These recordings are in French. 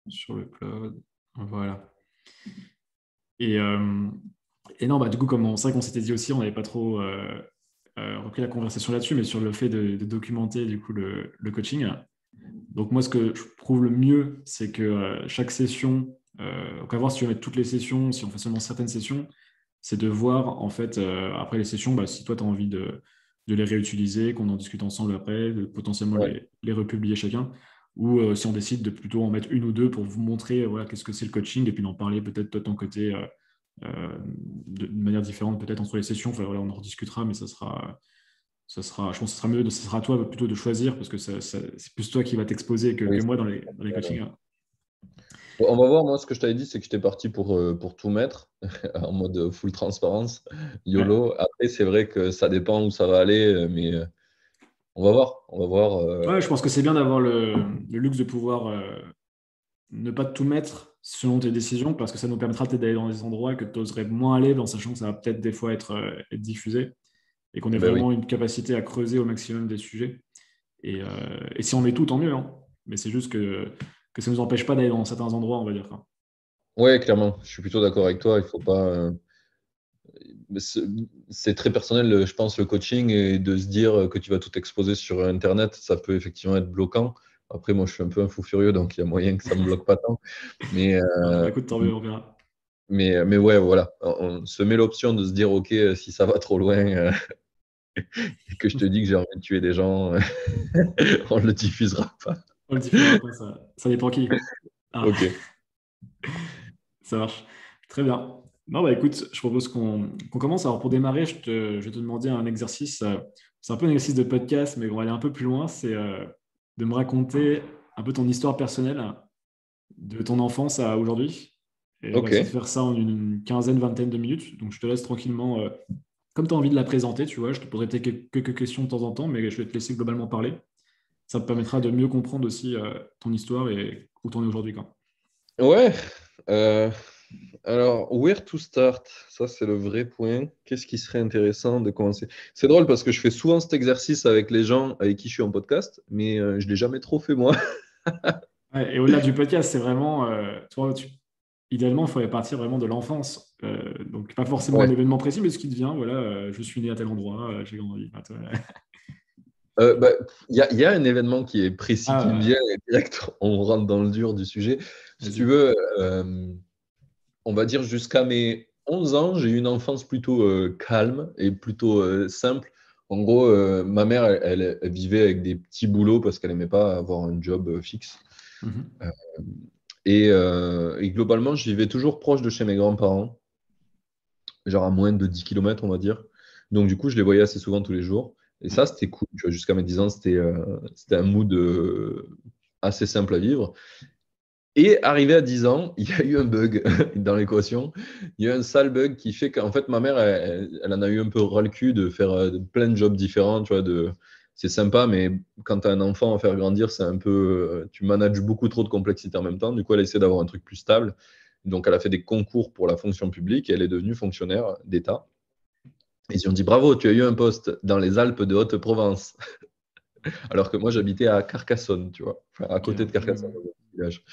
sur le cloud. Voilà. Et, euh, et non, bah, du coup, c'est vrai qu'on s'était dit aussi, on n'avait pas trop repris la conversation là-dessus, mais sur le fait de documenter du coup le coaching. Donc moi, ce que je trouve le mieux, c'est que chaque session, on va voir si tu veux mettre toutes les sessions, si on fait seulement certaines sessions, c'est de voir en fait après les sessions, bah, si toi tu as envie de les réutiliser, qu'on en discute ensemble après, de potentiellement Ouais. les republier chacun, ou si on décide de plutôt en mettre une ou deux pour vous montrer voilà, qu'est-ce que c'est le coaching, et puis d'en parler peut-être toi de ton côté de manière différente peut-être entre les sessions. Enfin, voilà, on en rediscutera, mais je pense que ce sera mieux, ce sera à toi plutôt de choisir parce que c'est plus toi qui va t'exposer que Oui. moi dans les coachings, hein. Bon, on va voir, moi, ce que je t'avais dit, c'est que j'étais parti pour tout mettre en mode full transparence, Ouais. YOLO. Après, c'est vrai que ça dépend où ça va aller, mais on va voir. On va voir. Ouais, je pense que c'est bien d'avoir le luxe de pouvoir ne pas tout mettre selon tes décisions parce que ça nous permettra peut-être d'aller dans des endroits que tu oserais moins aller en sachant que ça va peut-être des fois être diffusé et qu'on ait Ben oui. vraiment une capacité à creuser au maximum des sujets. Et si on met tout, tant mieux, hein. Mais c'est juste que ça ne nous empêche pas d'aller dans certains endroits, on va dire, quoi. Ouais, clairement. Je suis plutôt d'accord avec toi. Il faut pas. Mais c'est très personnel, je pense, le coaching et de se dire que tu vas tout exposer sur Internet, ça peut effectivement être bloquant. Après, moi, je suis un peu un fou furieux, donc il y a moyen que ça me bloque pas tant. Mais, Ah, bah écoute, tant mieux, on verra. mais ouais, voilà. On se met l'option de se dire, OK, si ça va trop loin et que je te dis que j'ai envie de tuer des gens, on le diffusera pas. On le diffusera pas, ça dépend qui. Ah, OK. ça marche. Très bien. Non, bah écoute, je propose qu'on commence. Alors pour démarrer, je vais te demander un exercice. C'est un peu un exercice de podcast, mais on va aller un peu plus loin. C'est de me raconter un peu ton histoire personnelle de ton enfance à aujourd'hui. Et on va essayer de OK. faire ça en une quinzaine, vingtaine de minutes. Donc je te laisse tranquillement, comme tu as envie de la présenter, tu vois. Je te poserai peut-être quelques questions de temps en temps, mais je vais te laisser globalement parler. Ça me permettra de mieux comprendre aussi ton histoire et où tu en es aujourd'hui, quoi. Ouais. euh, Alors, where to start? Ça, c'est le vrai point. Qu'est-ce qui serait intéressant de commencer? C'est drôle parce que je fais souvent cet exercice avec les gens avec qui je suis en podcast, mais je ne l'ai jamais trop fait moi. Ouais, et au-delà du podcast, c'est vraiment, idéalement, il faudrait partir vraiment de l'enfance. Donc, pas forcément Ouais. un événement précis, mais ce qui devient, voilà, je suis né à tel endroit, j'ai grandi. Bah, il y a un événement qui est précis qui me Ah, vient et direct, on rentre dans le dur du sujet. Si tu vas-y. veux, on va dire jusqu'à mes 11 ans, j'ai eu une enfance plutôt calme et plutôt simple. En gros, ma mère, elle vivait avec des petits boulots parce qu'elle n'aimait pas avoir un job fixe. Mhm. Euh, et globalement, je vivais toujours proche de chez mes grands-parents, genre à moins de 10 kilomètres, on va dire. Donc, du coup, je les voyais assez souvent tous les jours. Et Ouais. ça, c'était cool. Tu vois, jusqu'à mes 10 ans, c'était un mood assez simple à vivre. Et arrivé à 10 ans, il y a eu un bug dans l'équation. Il y a eu un sale bug qui fait qu'en fait, ma mère, elle en a eu un peu ras le cul de faire plein de jobs différents. Tu vois, c'est sympa, mais quand tu as un enfant à faire grandir, c'est un peu. Tu manages beaucoup trop de complexité en même temps. Du coup, elle essaie d'avoir un truc plus stable. Donc, elle a fait des concours pour la fonction publique et elle est devenue fonctionnaire d'État. Et ils lui ont dit bravo, tu as eu un poste dans les Alpes de Haute-Provence. Alors que moi, j'habitais à Carcassonne, tu vois, enfin, à Ok. côté de Carcassonne, Mhm. dans un petit village.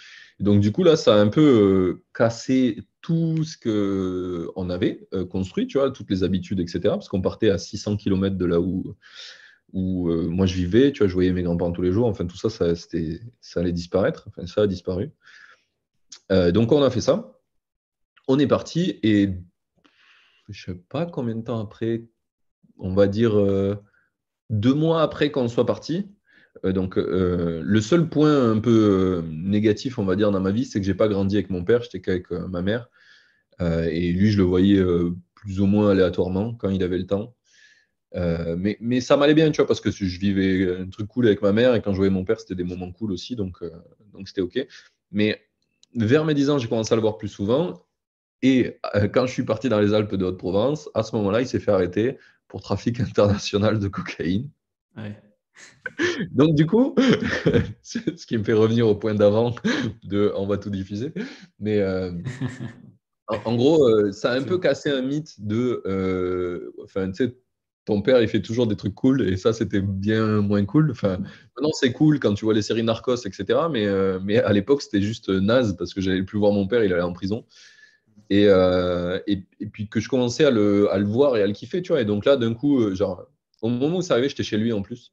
Et donc, du coup, là, ça a un peu cassé tout ce qu'on avait construit, tu vois, toutes les habitudes, etc. Parce qu'on partait à 600 km de là où moi je vivais, tu vois, je voyais mes grands-parents tous les jours. Enfin, tout ça, ça allait disparaître. Enfin, ça a disparu. Donc, on a fait ça. On est parti et je sais pas combien de temps après, on va dire 2 mois après qu'on soit parti. Donc, le seul point un peu négatif, on va dire, dans ma vie, c'est que j'ai pas grandi avec mon père, j'étais qu'avec ma mère. Et lui, je le voyais plus ou moins aléatoirement quand il avait le temps. Mais ça m'allait bien, tu vois, parce que je vivais un truc cool avec ma mère et quand je voyais mon père, c'était des moments cool aussi, donc c'était OK. Mais vers mes 10 ans, j'ai commencé à le voir plus souvent. Et quand je suis parti dans les Alpes de Haute-Provence, à ce moment-là, il s'est fait arrêter pour trafic international de cocaïne. Ouais. Donc, du coup, c'est ce qui me fait revenir au point d'avant de on va tout diffuser. Mais en gros, ça a un peu Excellent. cassé un mythe de. Enfin, tu sais, ton père, il fait toujours des trucs cool, et ça, c'était bien moins cool. Enfin, maintenant, c'est cool quand tu vois les séries Narcos, etc. Mais à l'époque, c'était juste naze, parce que j'allais plus voir mon père, il allait en prison. Et puis que je commençais à le voir et à le kiffer, tu vois. Et donc là, d'un coup, genre, au moment où c'est arrivé, j'étais chez lui en plus.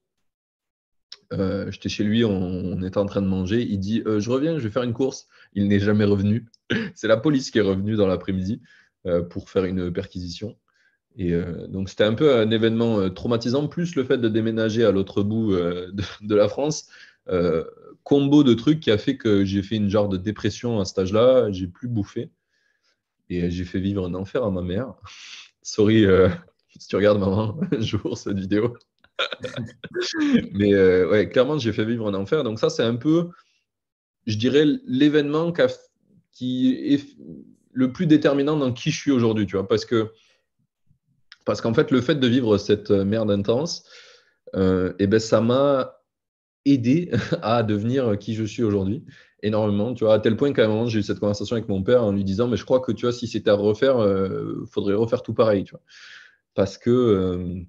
J'étais chez lui, on était en train de manger. Il dit je reviens, je vais faire une course. Il n'est jamais revenu. C'est la police qui est revenue dans l'après-midi pour faire une perquisition. Et donc, c'était un peu un événement traumatisant, plus le fait de déménager à l'autre bout de la France. Euh, Combo de trucs qui a fait que j'ai fait une genre de dépression à cet âge-là. J'ai plus bouffé. Et j'ai fait vivre un enfer à ma mère. Sorry si tu regardes maman un jour cette vidéo. Mais ouais, clairement, j'ai fait vivre un enfer. Donc ça, c'est un peu, je dirais, l'événement qui est le plus déterminant dans qui je suis aujourd'hui, tu vois. Parce qu'en fait, le fait de vivre cette merde intense, et ben, ça m'a aidé à devenir qui je suis aujourd'hui. Énormément, tu vois, à tel point qu'à un moment, j'ai eu cette conversation avec mon père en lui disant, mais je crois que, tu vois, si c'était à refaire, faudrait refaire tout pareil, tu vois. Parce que,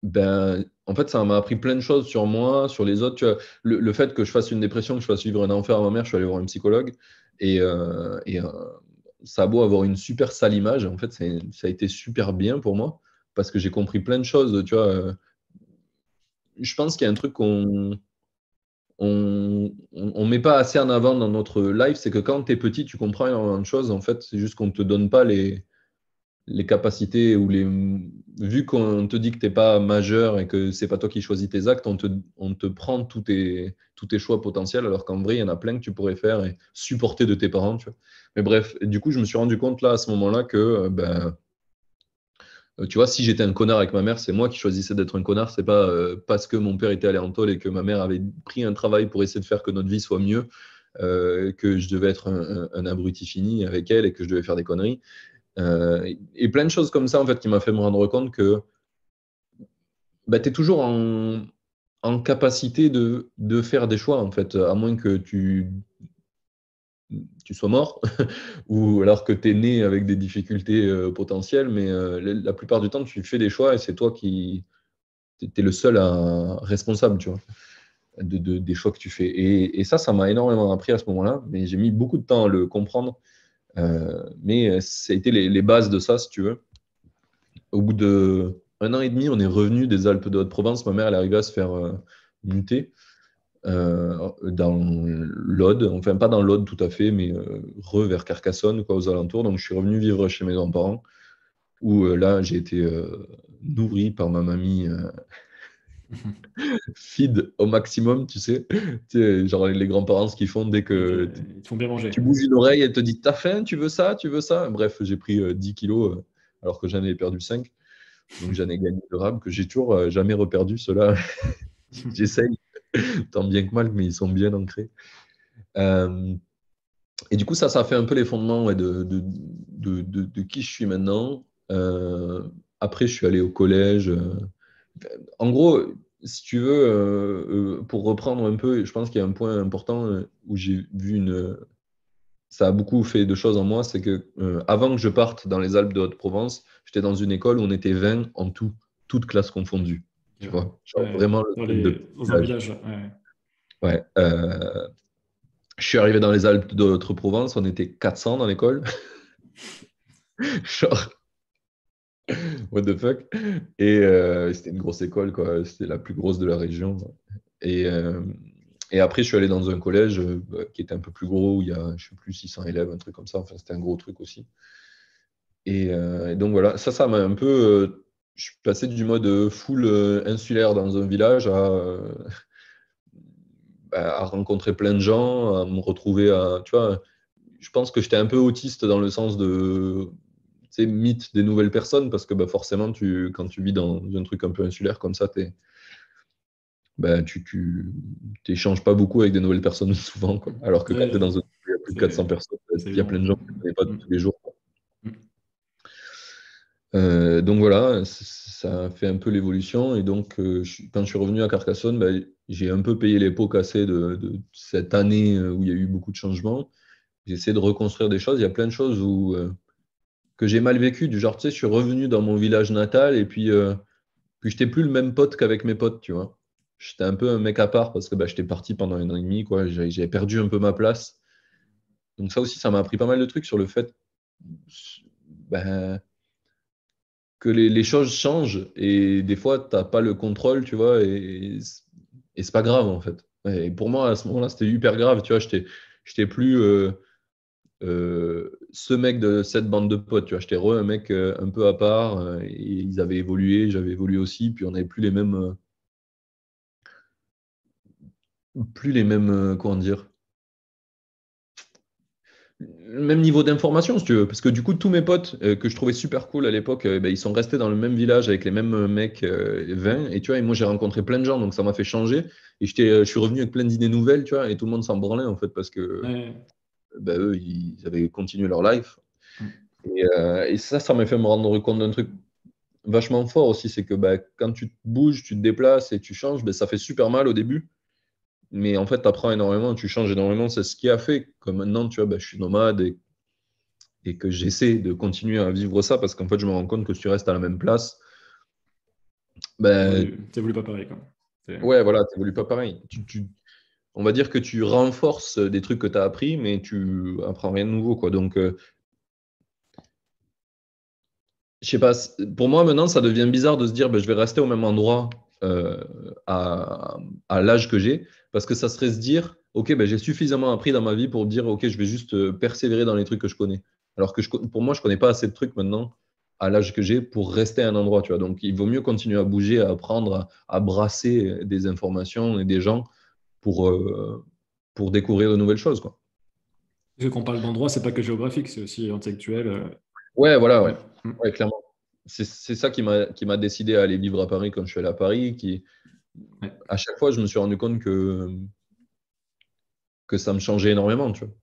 ben, en fait, ça m'a appris plein de choses sur moi, sur les autres. Tu vois, le fait que je fasse une dépression, que je fasse vivre un enfer à ma mère, je suis allé voir un psychologue. Et ça a beau avoir une super sale image, en fait, ça a été super bien pour moi parce que j'ai compris plein de choses. Tu vois, je pense qu'il y a un truc on met pas assez en avant dans notre life, c'est que quand tu es petit, tu comprends énormément de choses. En fait, c'est juste qu'on ne te donne pas les capacités ou les. Vu qu'on te dit que tu n'es pas majeur et que c'est pas toi qui choisis tes actes, on te prend tous tes choix potentiels, alors qu'en vrai, il y en a plein que tu pourrais faire et supporter de tes parents. Tu vois. Mais bref, et du coup, je me suis rendu compte là, à ce moment-là, que ben, tu vois, si j'étais un connard avec ma mère, c'est moi qui choisissais d'être un connard. C'est pas parce que mon père était allé en tôle et que ma mère avait pris un travail pour essayer de faire que notre vie soit mieux, que je devais être un abruti fini avec elle et que je devais faire des conneries. Et plein de choses comme ça, en fait, qui m'a fait me rendre compte que bah, tu es toujours en capacité de faire des choix, en fait, à moins que tu sois mort, ou alors que tu es né avec des difficultés potentielles, mais la plupart du temps, tu fais des choix et c'est toi qui es le seul responsable, tu vois, des choix que tu fais. Et ça m'a énormément appris à ce moment-là, mais j'ai mis beaucoup de temps à le comprendre. Mais ça a été les bases de ça, si tu veux. Au bout de 1 an et demi, on est revenu des Alpes de Haute-Provence. Ma mère, elle est arrivée à se faire muter dans l'Aude, enfin pas dans l'Aude tout à fait, mais vers Carcassonne, quoi, aux alentours. Donc je suis revenu vivre chez mes grands-parents, où là j'ai été nourri par ma mamie feed au maximum, tu sais. Tu sais, genre les grands-parents, ce qu'ils font dès Ok, que ils te font bien manger. tu bouges une oreille, elle te dit t'as faim, tu veux ça, tu veux ça. Bref, j'ai pris 10 kilos alors que j'en ai perdu 5. Donc j'en ai gagné de rame que j'ai toujours jamais reperdu. Ceux-là, j'essaye tant bien que mal, mais ils sont bien ancrés. Euh, et du coup, ça a fait un peu les fondements ouais, de qui je suis maintenant. Après, je suis allé au collège. En gros, si tu veux, pour reprendre un peu, je pense qu'il y a un point important où j'ai vu ça a beaucoup fait de choses en moi, c'est que avant que je parte dans les Alpes de Haute-Provence, j'étais dans une école où on était 20 en tout, toutes classes confondues. Ok. Tu vois, genre Ouais, vraiment le truc de petit dans un village. village. Ouais. Ouais. Je suis arrivé dans les Alpes de Haute-Provence, on était 400 dans l'école. Genre, what the fuck? Et c'était une grosse école, quoi. C'était la plus grosse de la région. Et, euh, et après, je suis allé dans un collège qui était un peu plus gros, où il y a, je sais plus, 600 élèves, un truc comme ça. Enfin, c'était un gros truc aussi. Et donc voilà, ça m'a un peu. Je suis passé du mode full insulaire dans un village à rencontrer plein de gens, à me retrouver à. Tu vois, je pense que j'étais un peu autiste dans le sens de. Tu sais, mythe des nouvelles personnes, parce que bah, forcément, quand tu vis dans un truc un peu insulaire comme ça, bah, tu t'échanges pas beaucoup avec des nouvelles personnes souvent, quoi. Alors que quand tu es Ouais, dans un il y a plus de 400 personnes, c'est il y a évident. plein de gens que tu ne connais pas Mm. tous les jours. Mm. Donc voilà, ça a fait un peu l'évolution. Et donc, quand je suis revenu à Carcassonne, bah, j'ai un peu payé les pots cassés de cette année où il y a eu beaucoup de changements. J'ai essayé de reconstruire des choses. Il y a plein de choses que j'ai mal vécu. Du genre, tu sais, je suis revenu dans mon village natal et puis j'étais plus le même pote qu'avec mes potes, tu vois. J'étais un peu un mec à part parce que bah, j'étais parti pendant 1 an et demi, quoi. J'avais perdu un peu ma place. Donc ça aussi, ça m'a appris pas mal de trucs sur le fait ben, que les choses changent et des fois, tu n'as pas le contrôle, tu vois, et c'est pas grave, en fait. Et pour moi, à ce moment-là, c'était hyper grave, tu vois. J'étais plus ce mec de cette bande de potes, tu vois. J'étais un mec un peu à part et ils avaient évolué, j'avais évolué aussi, puis on n'avait plus les mêmes, comment dire, le même niveau d'information, si tu veux. Parce que du coup, tous mes potes que je trouvais super cool à l'époque, ben, ils sont restés dans le même village avec les mêmes mecs 20. Et tu vois, et moi, j'ai rencontré plein de gens, donc ça m'a fait changer. Et je suis revenu avec plein d'idées nouvelles, tu vois, et tout le monde s'en branlait, en fait, parce que Ouais. ben, eux, ils avaient continué leur life. Mm. Et ça m'a fait me rendre compte d'un truc vachement fort aussi, c'est que ben, quand tu te bouges, tu te déplaces et tu changes, ben, ça fait super mal au début. Mais en fait, tu apprends énormément, tu changes énormément. C'est ce qui a fait que maintenant, tu vois, ben, je suis nomade et que j'essaie de continuer à vivre ça parce qu'en fait, je me rends compte que si tu restes à la même place, ben, T'évolues pas pareil, quoi. ouais, voilà, tu n'évolues pas pareil. On va dire que tu renforces des trucs que tu as appris, mais tu apprends rien de nouveau, quoi. Donc, je sais pas, pour moi, maintenant, ça devient bizarre de se dire, ben, je vais rester au même endroit euh, à, à l'âge que j'ai, parce que ça serait se dire, OK, ben, j'ai suffisamment appris dans ma vie pour dire, OK, je vais juste persévérer dans les trucs que je connais. Alors que pour moi, je connais pas assez de trucs maintenant à l'âge que j'ai pour rester à un endroit, tu vois. Donc, il vaut mieux continuer à bouger, à apprendre, à brasser des informations et des gens pour, euh, pour découvrir de nouvelles choses, quoi. Parce que quand on parle d'endroit, c'est pas que géographique, c'est aussi intellectuel. Ouais, voilà, ouais. Ouais. Mm. Ouais, clairement. C'est ça qui m'a décidé à aller vivre à Paris quand je suis allé à Paris, Ouais. à chaque fois, je me suis rendu compte que ça me changeait énormément, tu vois,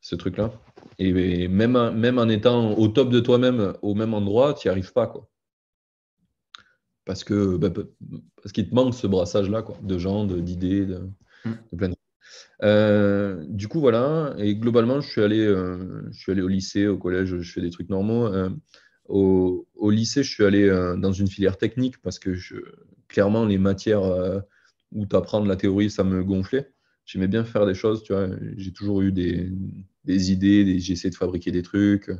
ce truc-là. Et même en étant au top de toi-même, au même endroit, tu n'y arrives pas, quoi. Parce que, bah, parce qu'il te manque ce brassage-là, quoi, de gens, d'idées, Mm. de plein de... Du coup, voilà. Et globalement, je suis allé au lycée, au collège, je fais des trucs normaux. Au lycée, je suis allé dans une filière technique parce que clairement, les matières où tu apprends de la théorie, ça me gonflait. J'aimais bien faire des choses, tu vois. J'ai toujours eu des idées, j'ai essayé de fabriquer des trucs,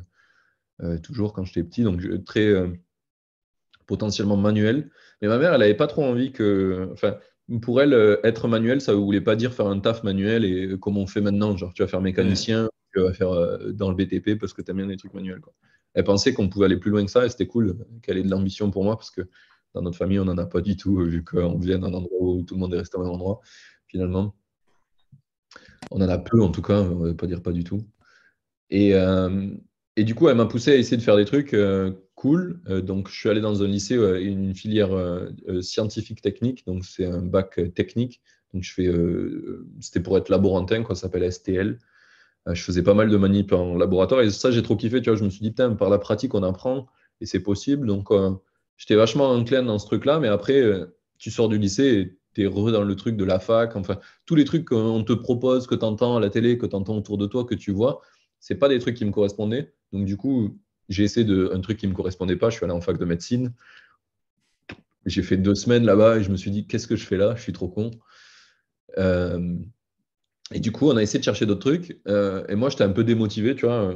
toujours quand j'étais petit, donc très potentiellement manuel. Mais ma mère, elle n'avait pas trop envie que. Enfin, pour elle, être manuel, ça ne voulait pas dire faire un taf manuel et comme on fait maintenant, genre tu vas faire Ouais. mécanicien, tu vas faire dans le BTP parce que tu aimes bien les trucs manuels, quoi. Elle pensait qu'on pouvait aller plus loin que ça et c'était cool qu'elle ait de l'ambition pour moi parce que dans notre famille, on n'en a pas du tout, vu qu'on vient d'un endroit où tout le monde est resté au même endroit, finalement. On en a peu en tout cas, on ne va pas dire pas du tout. Et, euh, et du coup, elle m'a poussé à essayer de faire des trucs cool. Donc, je suis allé dans un lycée, une filière scientifique technique. Donc, c'est un bac technique. Donc, c'était pour être laborantin, quoi, ça s'appelle STL. Je faisais pas mal de manip en laboratoire et ça, j'ai trop kiffé. Tu vois, je me suis dit, putain, par la pratique, on apprend et c'est possible. Donc, j'étais vachement inclin dans ce truc-là. Mais après, tu sors du lycée et tu es heureux dans le truc de la fac. Enfin, tous les trucs qu'on te propose, que tu entends à la télé, que tu entends autour de toi, que tu vois, c'est pas des trucs qui me correspondaient. Donc, du coup, j'ai essayé un truc qui me correspondait pas. Je suis allé en fac de médecine. J'ai fait 2 semaines là-bas et je me suis dit, qu'est-ce que je fais là? Je suis trop con. Euh, et du coup, on a essayé de chercher d'autres trucs. Et moi, j'étais un peu démotivé, tu vois.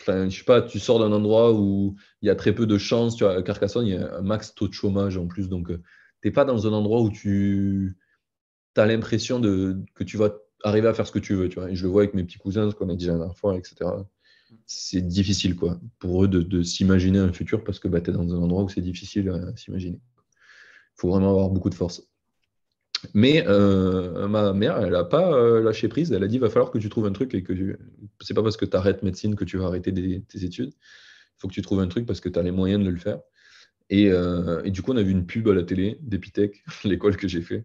Enfin, je sais pas, tu sors d'un endroit où il y a très peu de chances. Tu vois, à Carcassonne, il y a un max taux de chômage en plus. Donc, t'es pas dans un endroit où tu as l'impression que tu vas arriver à faire ce que tu veux, tu vois. Et je le vois avec mes petits cousins, ce qu'on a dit la dernière fois, etc. C'est difficile, quoi, pour eux de s'imaginer un futur parce que bah, tu es dans un endroit où c'est difficile à s'imaginer. Il faut vraiment avoir beaucoup de force. Mais ma mère, elle n'a pas lâché prise. Elle a dit, il va falloir que tu trouves un truc et c'est pas parce que tu arrêtes médecine que tu vas arrêter tes études. Il faut que tu trouves un truc parce que tu as les moyens de le faire. Et du coup, on a vu une pub à la télé d'Epitech, l'école que j'ai fait.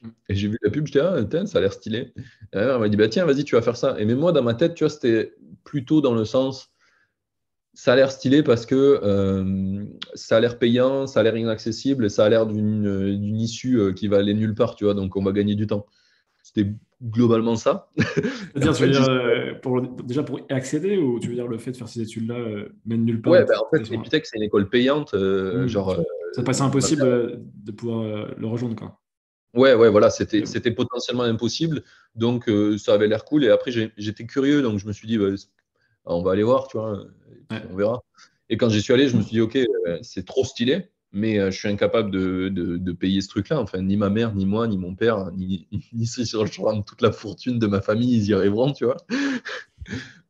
Mm. Et j'ai vu la pub, j'étais, ah, tiens, ça a l'air stylé. Et ma mère m'a dit, bah, tiens, vas-y, tu vas faire ça. Et mais moi, dans ma tête, tu vois, c'était plutôt dans le sens, ça a l'air stylé parce que ça a l'air payant, ça a l'air inaccessible et ça a l'air d'une issue qui va aller nulle part, tu vois, donc on va gagner du temps. C'était globalement ça. Et en C'est-à-dire, tu veux fait, dire, déjà pour y accéder, ou tu veux dire le fait de faire ces études-là mène nulle part ouais, et ben, en fait, t'es Epitech, c'est une école payante. Hmm. Ça te paraissait Ma impossible mère- de pouvoir le rejoindre, quoi. ouais, ouais, voilà, c'était, Ok. c'était potentiellement impossible. Donc, ça avait l'air cool. Et après, j'étais curieux. Donc, je me suis dit, bah, on va aller voir, tu vois, et puis on Ouais. verra. Et quand j'y suis allé, je me suis dit, OK, c'est trop stylé, mais je suis incapable de payer ce truc-là. Enfin, ni ma mère, ni moi, ni mon père, ni si je rentre toute la fortune de ma famille, ils y arriveront, tu vois.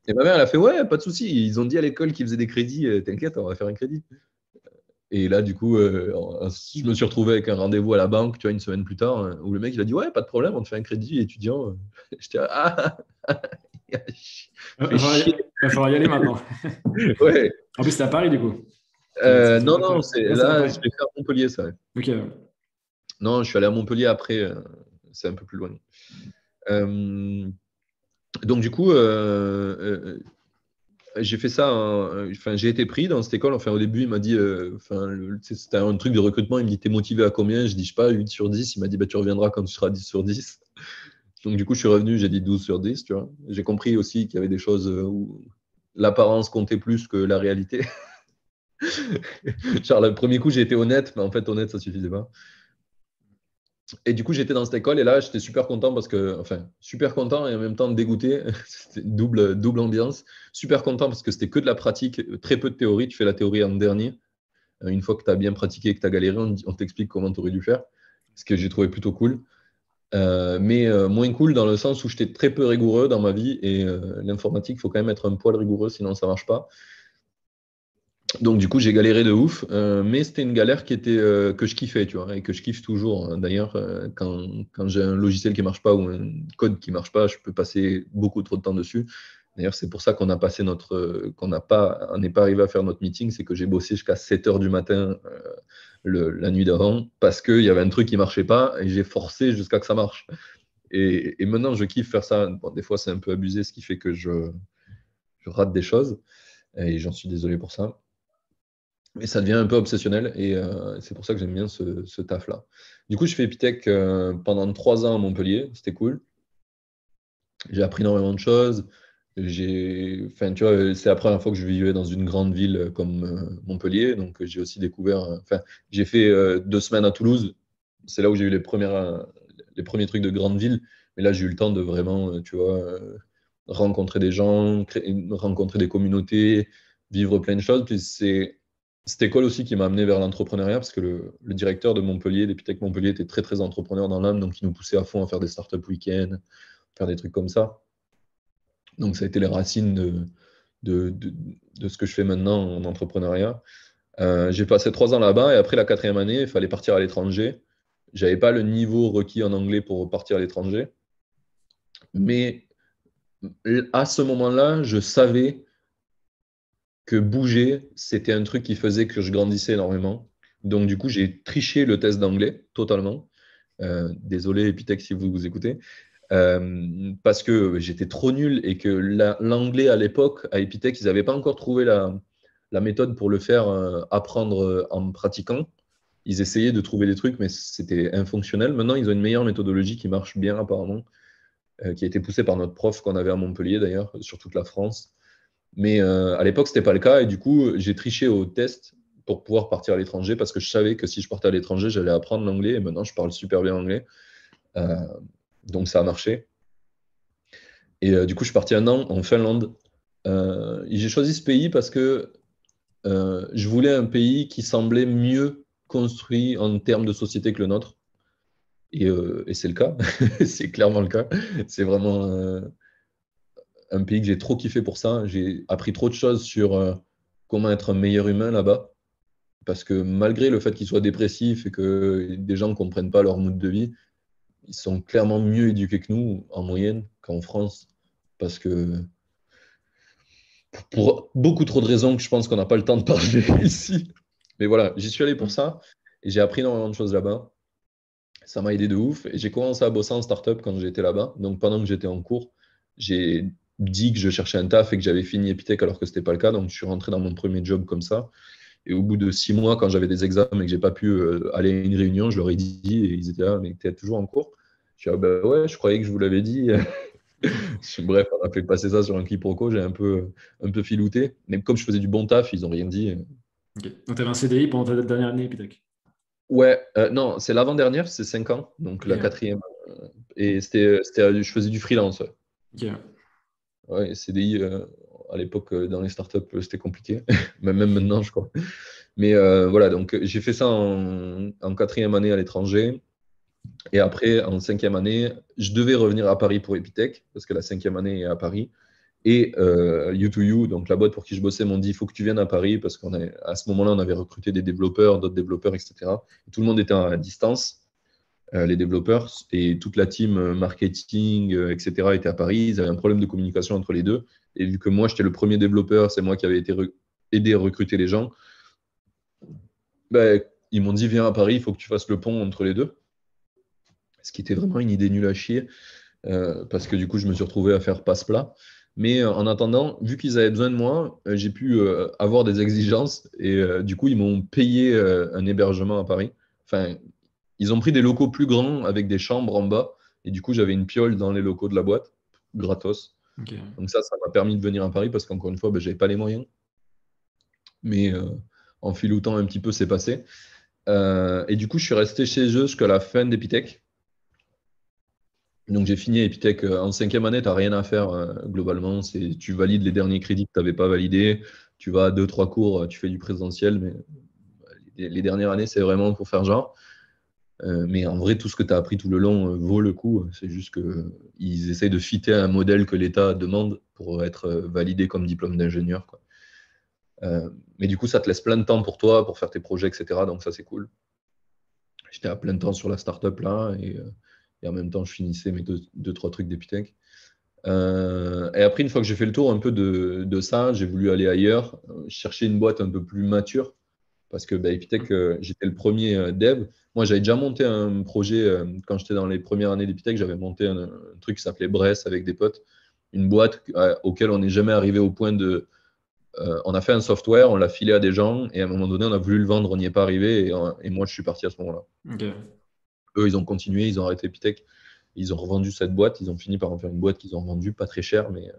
Et ma mère, elle a fait, ouais, pas de souci. Ils ont dit à l'école qu'ils faisaient des crédits, t'inquiète, on va faire un crédit. Et là, du coup, je me suis retrouvé avec un rendez-vous à la banque, tu vois, une semaine plus tard, où le mec, il a dit, ouais, pas de problème, on te fait un crédit étudiant. J'étais, ah, Va fait falloir y, chier. va falloir y aller maintenant. Ouais. En plus, c'était à Paris, du coup. C'était Non, pas non, prêt. Là, c'était à là, Paris. je l'ai fait à Montpellier, ça. Ouais. Ok. Non, je suis allé à Montpellier après, c'est un peu plus loin. Euh, donc, du coup, j'ai fait ça, enfin, j'ai été pris dans cette école. Enfin, au début, il m'a dit, enfin, c'était un truc de recrutement. Il me dit, t'es motivé à combien? Je dis, je sais pas, 8/10. Il m'a dit, bah, tu reviendras quand tu seras 10/10. Donc, du coup, je suis revenu, j'ai dit 12/10, tu vois. J'ai compris aussi qu'il y avait des choses où l'apparence comptait plus que la réalité. Genre, le premier coup, j'ai été honnête, mais en fait, honnête, ça suffisait pas. Et du coup, j'étais dans cette école et là, j'étais super content parce que, enfin, super content et en même temps dégoûté. C'était double ambiance. Super content parce que c'était que de la pratique, très peu de théorie. Tu fais la théorie en dernier. Une fois que tu as bien pratiqué et que tu as galéré, on t'explique comment tu aurais dû faire. Ce que j'ai trouvé plutôt cool. Mais moins cool dans le sens où j'étais très peu rigoureux dans ma vie et l'informatique, il faut quand même être un poil rigoureux, sinon ça marche pas. Donc du coup, j'ai galéré de ouf, mais c'était une galère qui était que je kiffais, tu vois, et que je kiffe toujours. Hein. D'ailleurs, quand j'ai un logiciel qui marche pas ou un code qui marche pas, je peux passer beaucoup trop de temps dessus. D'ailleurs, c'est pour ça qu'on a passé qu'on n'a pas, on n'est pas arrivé à faire notre meeting, c'est que j'ai bossé jusqu'à 7 heures du matin la nuit d'avant parce qu'il y avait un truc qui marchait pas et j'ai forcé jusqu'à que ça marche. Et maintenant, je kiffe faire ça. Bon, des fois, c'est un peu abusé, ce qui fait que je rate des choses et j'en suis désolé pour ça. Mais ça devient un peu obsessionnel et c'est pour ça que j'aime bien ce taf-là. Du coup, je fais Epitech pendant 3 ans à Montpellier, c'était cool. J'ai appris énormément de choses. Enfin, tu vois, c'est la première fois que je vivais dans une grande ville comme Montpellier, donc j'ai aussi découvert. Enfin, j'ai fait 2 semaines à Toulouse. C'est là où j'ai eu les premiers trucs de grande ville. Mais là, j'ai eu le temps de vraiment, tu vois, rencontrer des gens, rencontrer des communautés, vivre plein de choses. Puis c'est cette école aussi qui m'a amené vers l'entrepreneuriat parce que le directeur de Montpellier, d'Epitech Montpellier, était très très entrepreneur dans l'âme, donc il nous poussait à fond à faire des startup week-ends, faire des trucs comme ça. Donc ça a été les racines de, de, de ce que je fais maintenant en entrepreneuriat. J'ai passé 3 ans là-bas et après la quatrième année, il fallait partir à l'étranger. J'avais pas le niveau requis en anglais pour partir à l'étranger, mais à ce moment-là, je savais que bouger, c'était un truc qui faisait que je grandissais énormément. Donc, du coup, j'ai triché le test d'anglais totalement. Désolé, Epitech, si vous écoutez. Parce que j'étais trop nul et que l'anglais à l'époque, à Epitech, ils n'avaient pas encore trouvé la méthode pour le faire apprendre en pratiquant. Ils essayaient de trouver des trucs, mais c'était infonctionnel. Maintenant, ils ont une meilleure méthodologie qui marche bien apparemment, qui a été poussée par notre prof qu'on avait à Montpellier d'ailleurs, sur toute la France. Mais à l'époque, ce n'était pas le cas. Et du coup, j'ai triché au test pour pouvoir partir à l'étranger parce que je savais que si je partais à l'étranger, j'allais apprendre l'anglais. Et maintenant, je parle super bien anglais. Euh, donc, ça a marché. Et du coup, je suis parti un an en Finlande. Et j'ai choisi ce pays parce que je voulais un pays qui semblait mieux construit en termes de société que le nôtre. Et c'est le cas. C'est clairement le cas. C'est vraiment un pays que j'ai trop kiffé pour ça. J'ai appris trop de choses sur comment être un meilleur humain là-bas. Parce que malgré le fait qu'ils soient dépressifs et que des gens ne comprennent pas leur mode de vie, ils sont clairement mieux éduqués que nous en moyenne qu'en France. Parce que pour beaucoup trop de raisons que je pense qu'on n'a pas le temps de parler ici. Mais voilà, j'y suis allé pour ça et j'ai appris énormément de choses là-bas. Ça m'a aidé de ouf. Et j'ai commencé à bosser en startup quand j'étais là-bas. Donc pendant que j'étais en cours, j'ai dit que je cherchais un taf et que j'avais fini Epitech alors que ce n'était pas le cas. Donc je suis rentré dans mon premier job comme ça. Et au bout de 6 mois, quand j'avais des examens et que j'ai pas pu aller à une réunion, je leur ai dit et ils étaient là, mais tu es toujours en cours. Je dis, ah ben ouais, je croyais que je vous l'avais dit. Bref, on a fait passer ça sur un quiproquo, j'ai un peu filouté. Mais comme je faisais du bon taf, ils n'ont rien dit. Ok. Donc, tu avais un CDI pendant ta dernière année Epitech. Ouais, non, c'est l'avant-dernière, c'est 5 ans, donc la Ok. quatrième. Et je faisais du freelance. Ouais. Ok. Ouais, CDI, à l'époque, dans les startups, c'était compliqué. Même maintenant, je crois. Mais voilà, donc j'ai fait ça en quatrième année à l'étranger. Et après, en cinquième année, je devais revenir à Paris pour Epitech, parce que la cinquième année est à Paris. Et U2U, donc la boîte pour qui je bossais, m'ont dit il faut que tu viennes à Paris, parce qu'à ce moment-là, on avait recruté des développeurs, d'autres développeurs, etc. Et tout le monde était à distance, les développeurs, et toute la team marketing, etc., était à Paris. Ils avaient un problème de communication entre les deux. Et vu que moi, j'étais le premier développeur, c'est moi qui avais été aidé à recruter les gens, ben, ils m'ont dit viens à Paris, il faut que tu fasses le pont entre les deux. Ce qui était vraiment une idée nulle à chier, parce que du coup, je me suis retrouvé à faire passe-plat. Mais en attendant, vu qu'ils avaient besoin de moi, j'ai pu avoir des exigences et du coup, ils m'ont payé un hébergement à Paris. Enfin, ils ont pris des locaux plus grands avec des chambres en bas et du coup, j'avais une piole dans les locaux de la boîte, gratos. Ok. Donc ça m'a permis de venir à Paris parce qu'encore une fois, ben, je n'avais pas les moyens. Mais en filoutant un petit peu, c'est passé. Et du coup, je suis resté chez eux jusqu'à la fin d'Epitech. Donc j'ai fini Epitech en cinquième année, tu n'as rien à faire globalement. Tu valides les derniers crédits que tu n'avais pas validés. Tu vas à deux, trois cours, tu fais du présentiel, mais les dernières années, c'est vraiment pour faire genre. Mais en vrai, tout ce que tu as appris tout le long vaut le coup. C'est juste qu'ils essayent de fitter un modèle que l'État demande pour être validé comme diplôme d'ingénieur, quoi. Mais du coup, ça te laisse plein de temps pour toi, pour faire tes projets, etc. Donc ça, c'est cool. J'étais à plein temps sur la startup là et en même temps, je finissais mes deux trois trucs d'Epitech. Et après, une fois que j'ai fait le tour un peu de ça, j'ai voulu aller ailleurs, chercher une boîte un peu plus mature, parce que bah, Epitech, j'étais le premier dev. Moi, j'avais déjà monté un projet, quand j'étais dans les premières années d'Epitech, j'avais monté un truc qui s'appelait Bress avec des potes, une boîte auquel on n'est jamais arrivé au point de... on a fait un software, on l'a filé à des gens, et à un moment donné, on a voulu le vendre, on n'y est pas arrivé, et moi, je suis parti à ce moment-là. Ok. Eux, ils ont continué, ils ont arrêté Epitech. Ils ont revendu cette boîte. Ils ont fini par en faire une boîte qu'ils ont vendue pas très cher, mais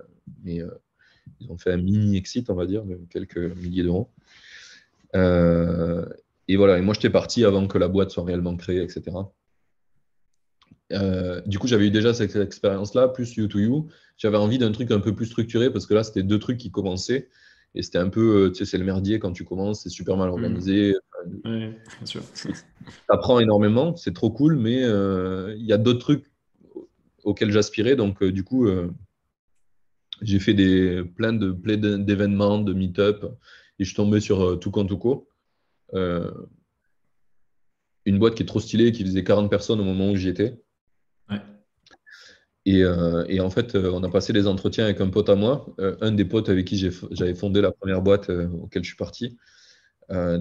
ils ont fait un mini exit, on va dire, de quelques milliers d'euros. Euh, et voilà. Et moi, j'étais parti avant que la boîte soit réellement créée, etc. Du coup, j'avais eu déjà cette expérience-là, plus U2U. J'avais envie d'un truc un peu plus structuré parce que là, c'était deux trucs qui commençaient. Et c'était un peu, tu sais, c'est le merdier quand tu commences, c'est super mal Hmm. organisé. Ouais, bien sûr. Tu apprends énormément, c'est trop cool, mais il y a d'autres trucs auxquels j'aspirais. Donc, du coup, j'ai fait plein d'événements, de meet-up, et je suis tombé sur Tucantuco, euh, une boîte qui est trop stylée, qui faisait 40 personnes au moment où j'y étais. Ouais. Et en fait, on a passé des entretiens avec un pote à moi, un des potes avec qui j'avais fondé la première boîte auquel je suis parti.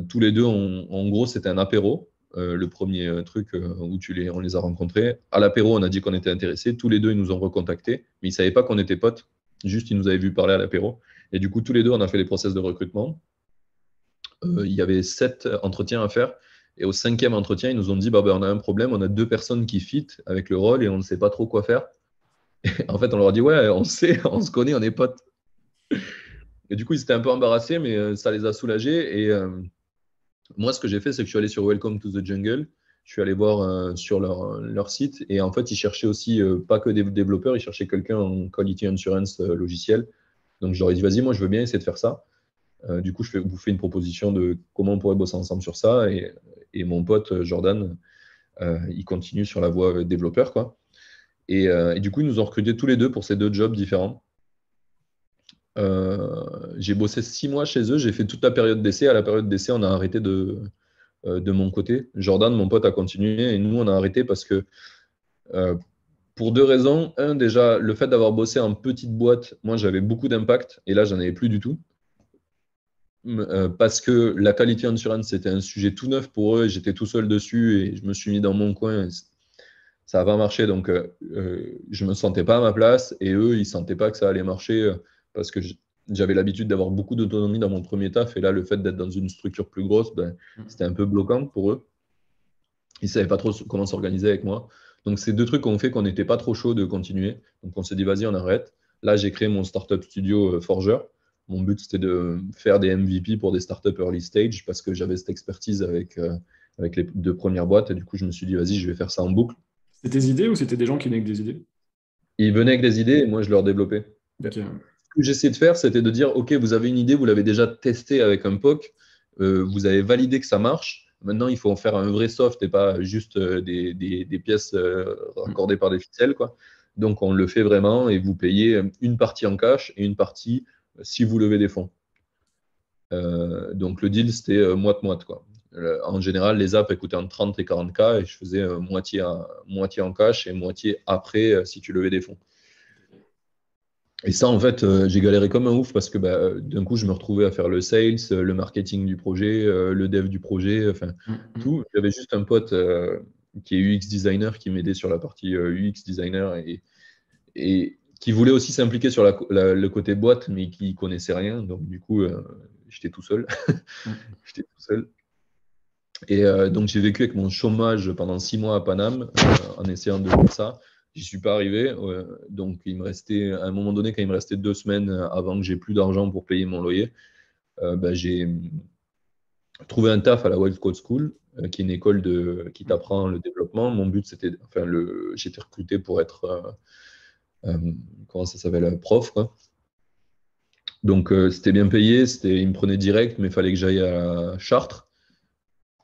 Tous les deux, en gros, c'était un apéro, le premier truc où on les a rencontrés. À l'apéro, on a dit qu'on était intéressés. Tous les deux, ils nous ont recontactés, mais ils ne savaient pas qu'on était potes. Juste, ils nous avaient vu parler à l'apéro. Et du coup, tous les deux, on a fait les process de recrutement. Il y avait 7 entretiens à faire. Et au cinquième entretien, ils nous ont dit bah, ben, on a un problème, on a 2 personnes qui fit avec le rôle et on ne sait pas trop quoi faire. En fait, on leur a dit ouais, on sait, on se connaît, on est potes. Et du coup, ils étaient un peu embarrassés, mais ça les a soulagés. Et moi, ce que j'ai fait, c'est que je suis allé sur Welcome to the Jungle. Je suis allé voir sur leur site. Et en fait, ils cherchaient aussi pas que des développeurs, ils cherchaient quelqu'un en quality insurance logiciel. Donc, je leur ai dit vas-y, moi, je veux bien essayer de faire ça. Du coup, vous fais une proposition de comment on pourrait bosser ensemble sur ça. Et mon pote Jordan, il continue sur la voie développeur, quoi. Et du coup, ils nous ont recrutés tous les deux pour ces 2 jobs différents. J'ai bossé 6 mois chez eux, j'ai fait toute la période d'essai. À la période d'essai, on a arrêté de mon côté. Jordan, mon pote, a continué et nous, on a arrêté parce que euh, pour 2 raisons. Un, déjà, le fait d'avoir bossé en petite boîte, moi, j'avais beaucoup d'impact et là, j'en avais plus du tout. Parce que la quality insurance, c'était un sujet tout neuf pour eux et j'étais tout seul dessus et je me suis mis dans mon coin. Ça n'a pas marché, donc je ne me sentais pas à ma place et eux, ils ne sentaient pas que ça allait marcher parce que j'avais l'habitude d'avoir beaucoup d'autonomie dans mon premier taf et là, le fait d'être dans une structure plus grosse, ben, Hmm. c'était un peu bloquant pour eux. Ils ne savaient pas trop comment s'organiser avec moi. Donc, c'est deux trucs qu'on fait qu'on n'était pas trop chaud de continuer. Donc, on s'est dit, vas-y, on arrête. Là, j'ai créé mon startup studio Forger. Mon but, c'était de faire des MVP pour des startups early stage parce que j'avais cette expertise avec les deux premières boîtes. Et du coup, je me suis dit, vas-y, je vais faire ça en boucle. C'était tes idées ou c'était des gens qui venaient avec des idées? Ils venaient avec des idées et moi, je leur développais. Ok. Ce que j'essayais de faire, c'était de dire, OK, vous avez une idée, vous l'avez déjà testée avec un POC, vous avez validé que ça marche. Maintenant, il faut en faire un vrai soft et pas juste des pièces raccordées par des ficelles, quoi. Donc, on le fait vraiment et vous payez une partie en cash et une partie si vous levez des fonds. Donc, le deal, c'était moite-moite, quoi. En général, les apps elles coûtaient entre 30 et 40 K et je faisais moitié en cash et moitié après si tu levais des fonds. Et ça, en fait, j'ai galéré comme un ouf parce que d'un coup, je me retrouvais à faire le sales, le marketing du projet, le dev du projet, enfin, tout. J'avais juste un pote qui est UX designer qui m'aidait sur la partie UX designer et qui voulait aussi s'impliquer sur le côté boîte, mais qui connaissait rien. Donc, du coup, j'étais tout seul. J'étais tout seul. Et donc, j'ai vécu avec mon chômage pendant 6 mois à Paname en essayant de faire ça. J'y suis pas arrivé. Donc, il me restait, à un moment donné, quand il me restait 2 semaines avant que j'ai plus d'argent pour payer mon loyer, j'ai trouvé un taf à la Wild Code School, qui est une école qui t'apprend le développement. Mon but, c'était, enfin, j'étais recruté pour être, comment ça s'appelle, prof, quoi. Donc, c'était bien payé. Il me prenait direct, mais il fallait que j'aille à Chartres.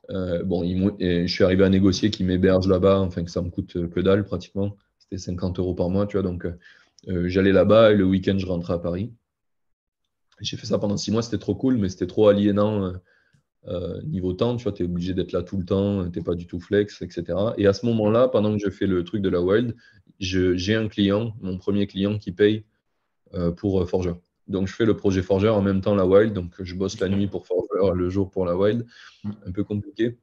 Bon, je suis arrivé à négocier qu'ils m'hébergent là-bas, enfin que ça me coûte que dalle pratiquement. C'était 50 euros par mois, tu vois. Donc, j'allais là-bas et le week-end, je rentrais à Paris. J'ai fait ça pendant 6 mois, c'était trop cool, mais c'était trop aliénant niveau temps. Tu vois, tu es obligé d'être là tout le temps, tu n'es pas du tout flex, etc. Et à ce moment-là, pendant que je fais le truc de la Wild, j'ai un client, mon premier client qui paye pour Forger. Donc, je fais le projet Forger en même temps la Wild. Donc, je bosse la nuit pour Forger, le jour pour la Wild. Un peu compliqué.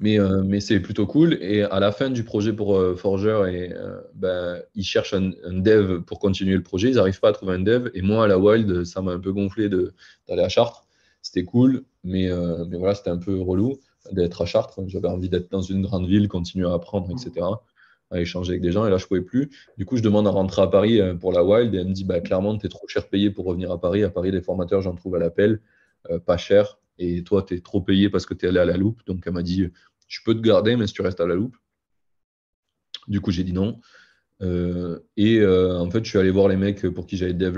Mais c'est plutôt cool. Et à la fin du projet pour Forger, ils cherchent un dev pour continuer le projet. Ils n'arrivent pas à trouver un dev. Et moi, à la Wild, ça m'a un peu gonflé d'aller à Chartres. C'était cool, mais voilà, c'était un peu relou d'être à Chartres. J'avais envie d'être dans une grande ville, continuer à apprendre, etc., à échanger avec des gens. Et là, je ne pouvais plus. Du coup, je demande à rentrer à Paris pour la Wild. Et elle me dit, clairement, tu es trop cher payé pour revenir à Paris. À Paris, les formateurs, j'en trouve à l'appel, pas cher. Et toi, tu es trop payé parce que tu es allé à la loupe. Donc, elle m'a dit, je peux te garder, mais si tu restes à la loupe. Du coup, j'ai dit non. En fait, je suis allé voir les mecs pour qui j'avais dev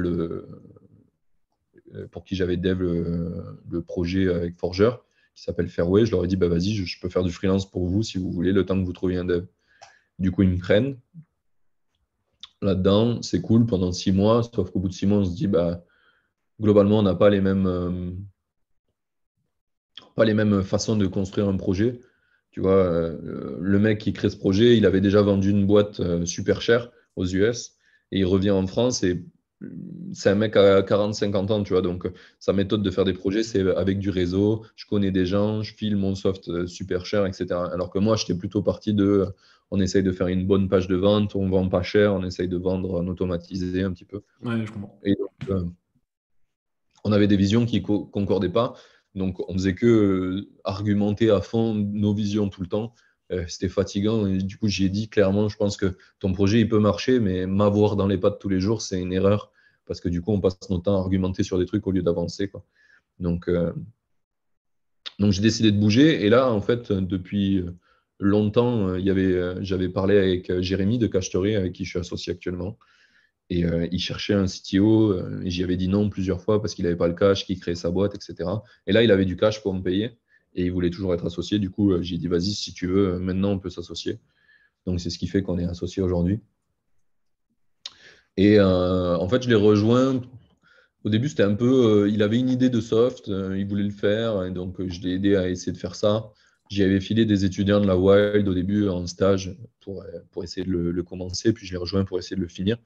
le projet avec Forger, qui s'appelle Fairway. Je leur ai dit, vas-y, je peux faire du freelance pour vous si vous voulez, le temps que vous trouviez un dev. Du coup, ils me prennent là-dedans. C'est cool pendant 6 mois, sauf qu'au bout de 6 mois, on se dit, globalement, on n'a pas les mêmes façons de construire un projet. Tu vois, le mec qui crée ce projet, il avait déjà vendu une boîte super chère aux US et il revient en France et c'est un mec à 40-50 ans, tu vois. Donc, sa méthode de faire des projets, c'est avec du réseau. Je connais des gens, je file mon soft super cher, etc. Alors que moi, j'étais plutôt parti on essaye de faire une bonne page de vente, on vend pas cher, on essaye de vendre en automatisé un petit peu. Ouais, je comprends. Et donc, on avait des visions qui ne concordaient pas. Donc, on faisait que argumenter à fond nos visions tout le temps. C'était fatigant. Et du coup, j'ai dit clairement, je pense que ton projet, il peut marcher, mais m'avoir dans les pattes tous les jours, c'est une erreur. Parce que du coup, on passe notre temps à argumenter sur des trucs au lieu d'avancer, quoi. Donc, j'ai décidé de bouger. Et là, en fait, depuis longtemps, j'avais parlé avec Jérémy de Cacheterie, avec qui je suis associé actuellement. Et il cherchait un CTO, et j'y avais dit non plusieurs fois parce qu'il n'avait pas le cash, qu'il créait sa boîte, etc. Et là, il avait du cash pour me payer et il voulait toujours être associé. Du coup, j'ai dit, vas-y, si tu veux, maintenant, on peut s'associer. Donc, c'est ce qui fait qu'on est associé aujourd'hui. Et en fait, je l'ai rejoint. Au début, c'était un peu. Il avait une idée de soft, il voulait le faire. Et donc, je l'ai aidé à essayer de faire ça. J'y avais filé des étudiants de la Wild au début en stage pour essayer de le commencer. Puis, je l'ai rejoint pour essayer de le finir.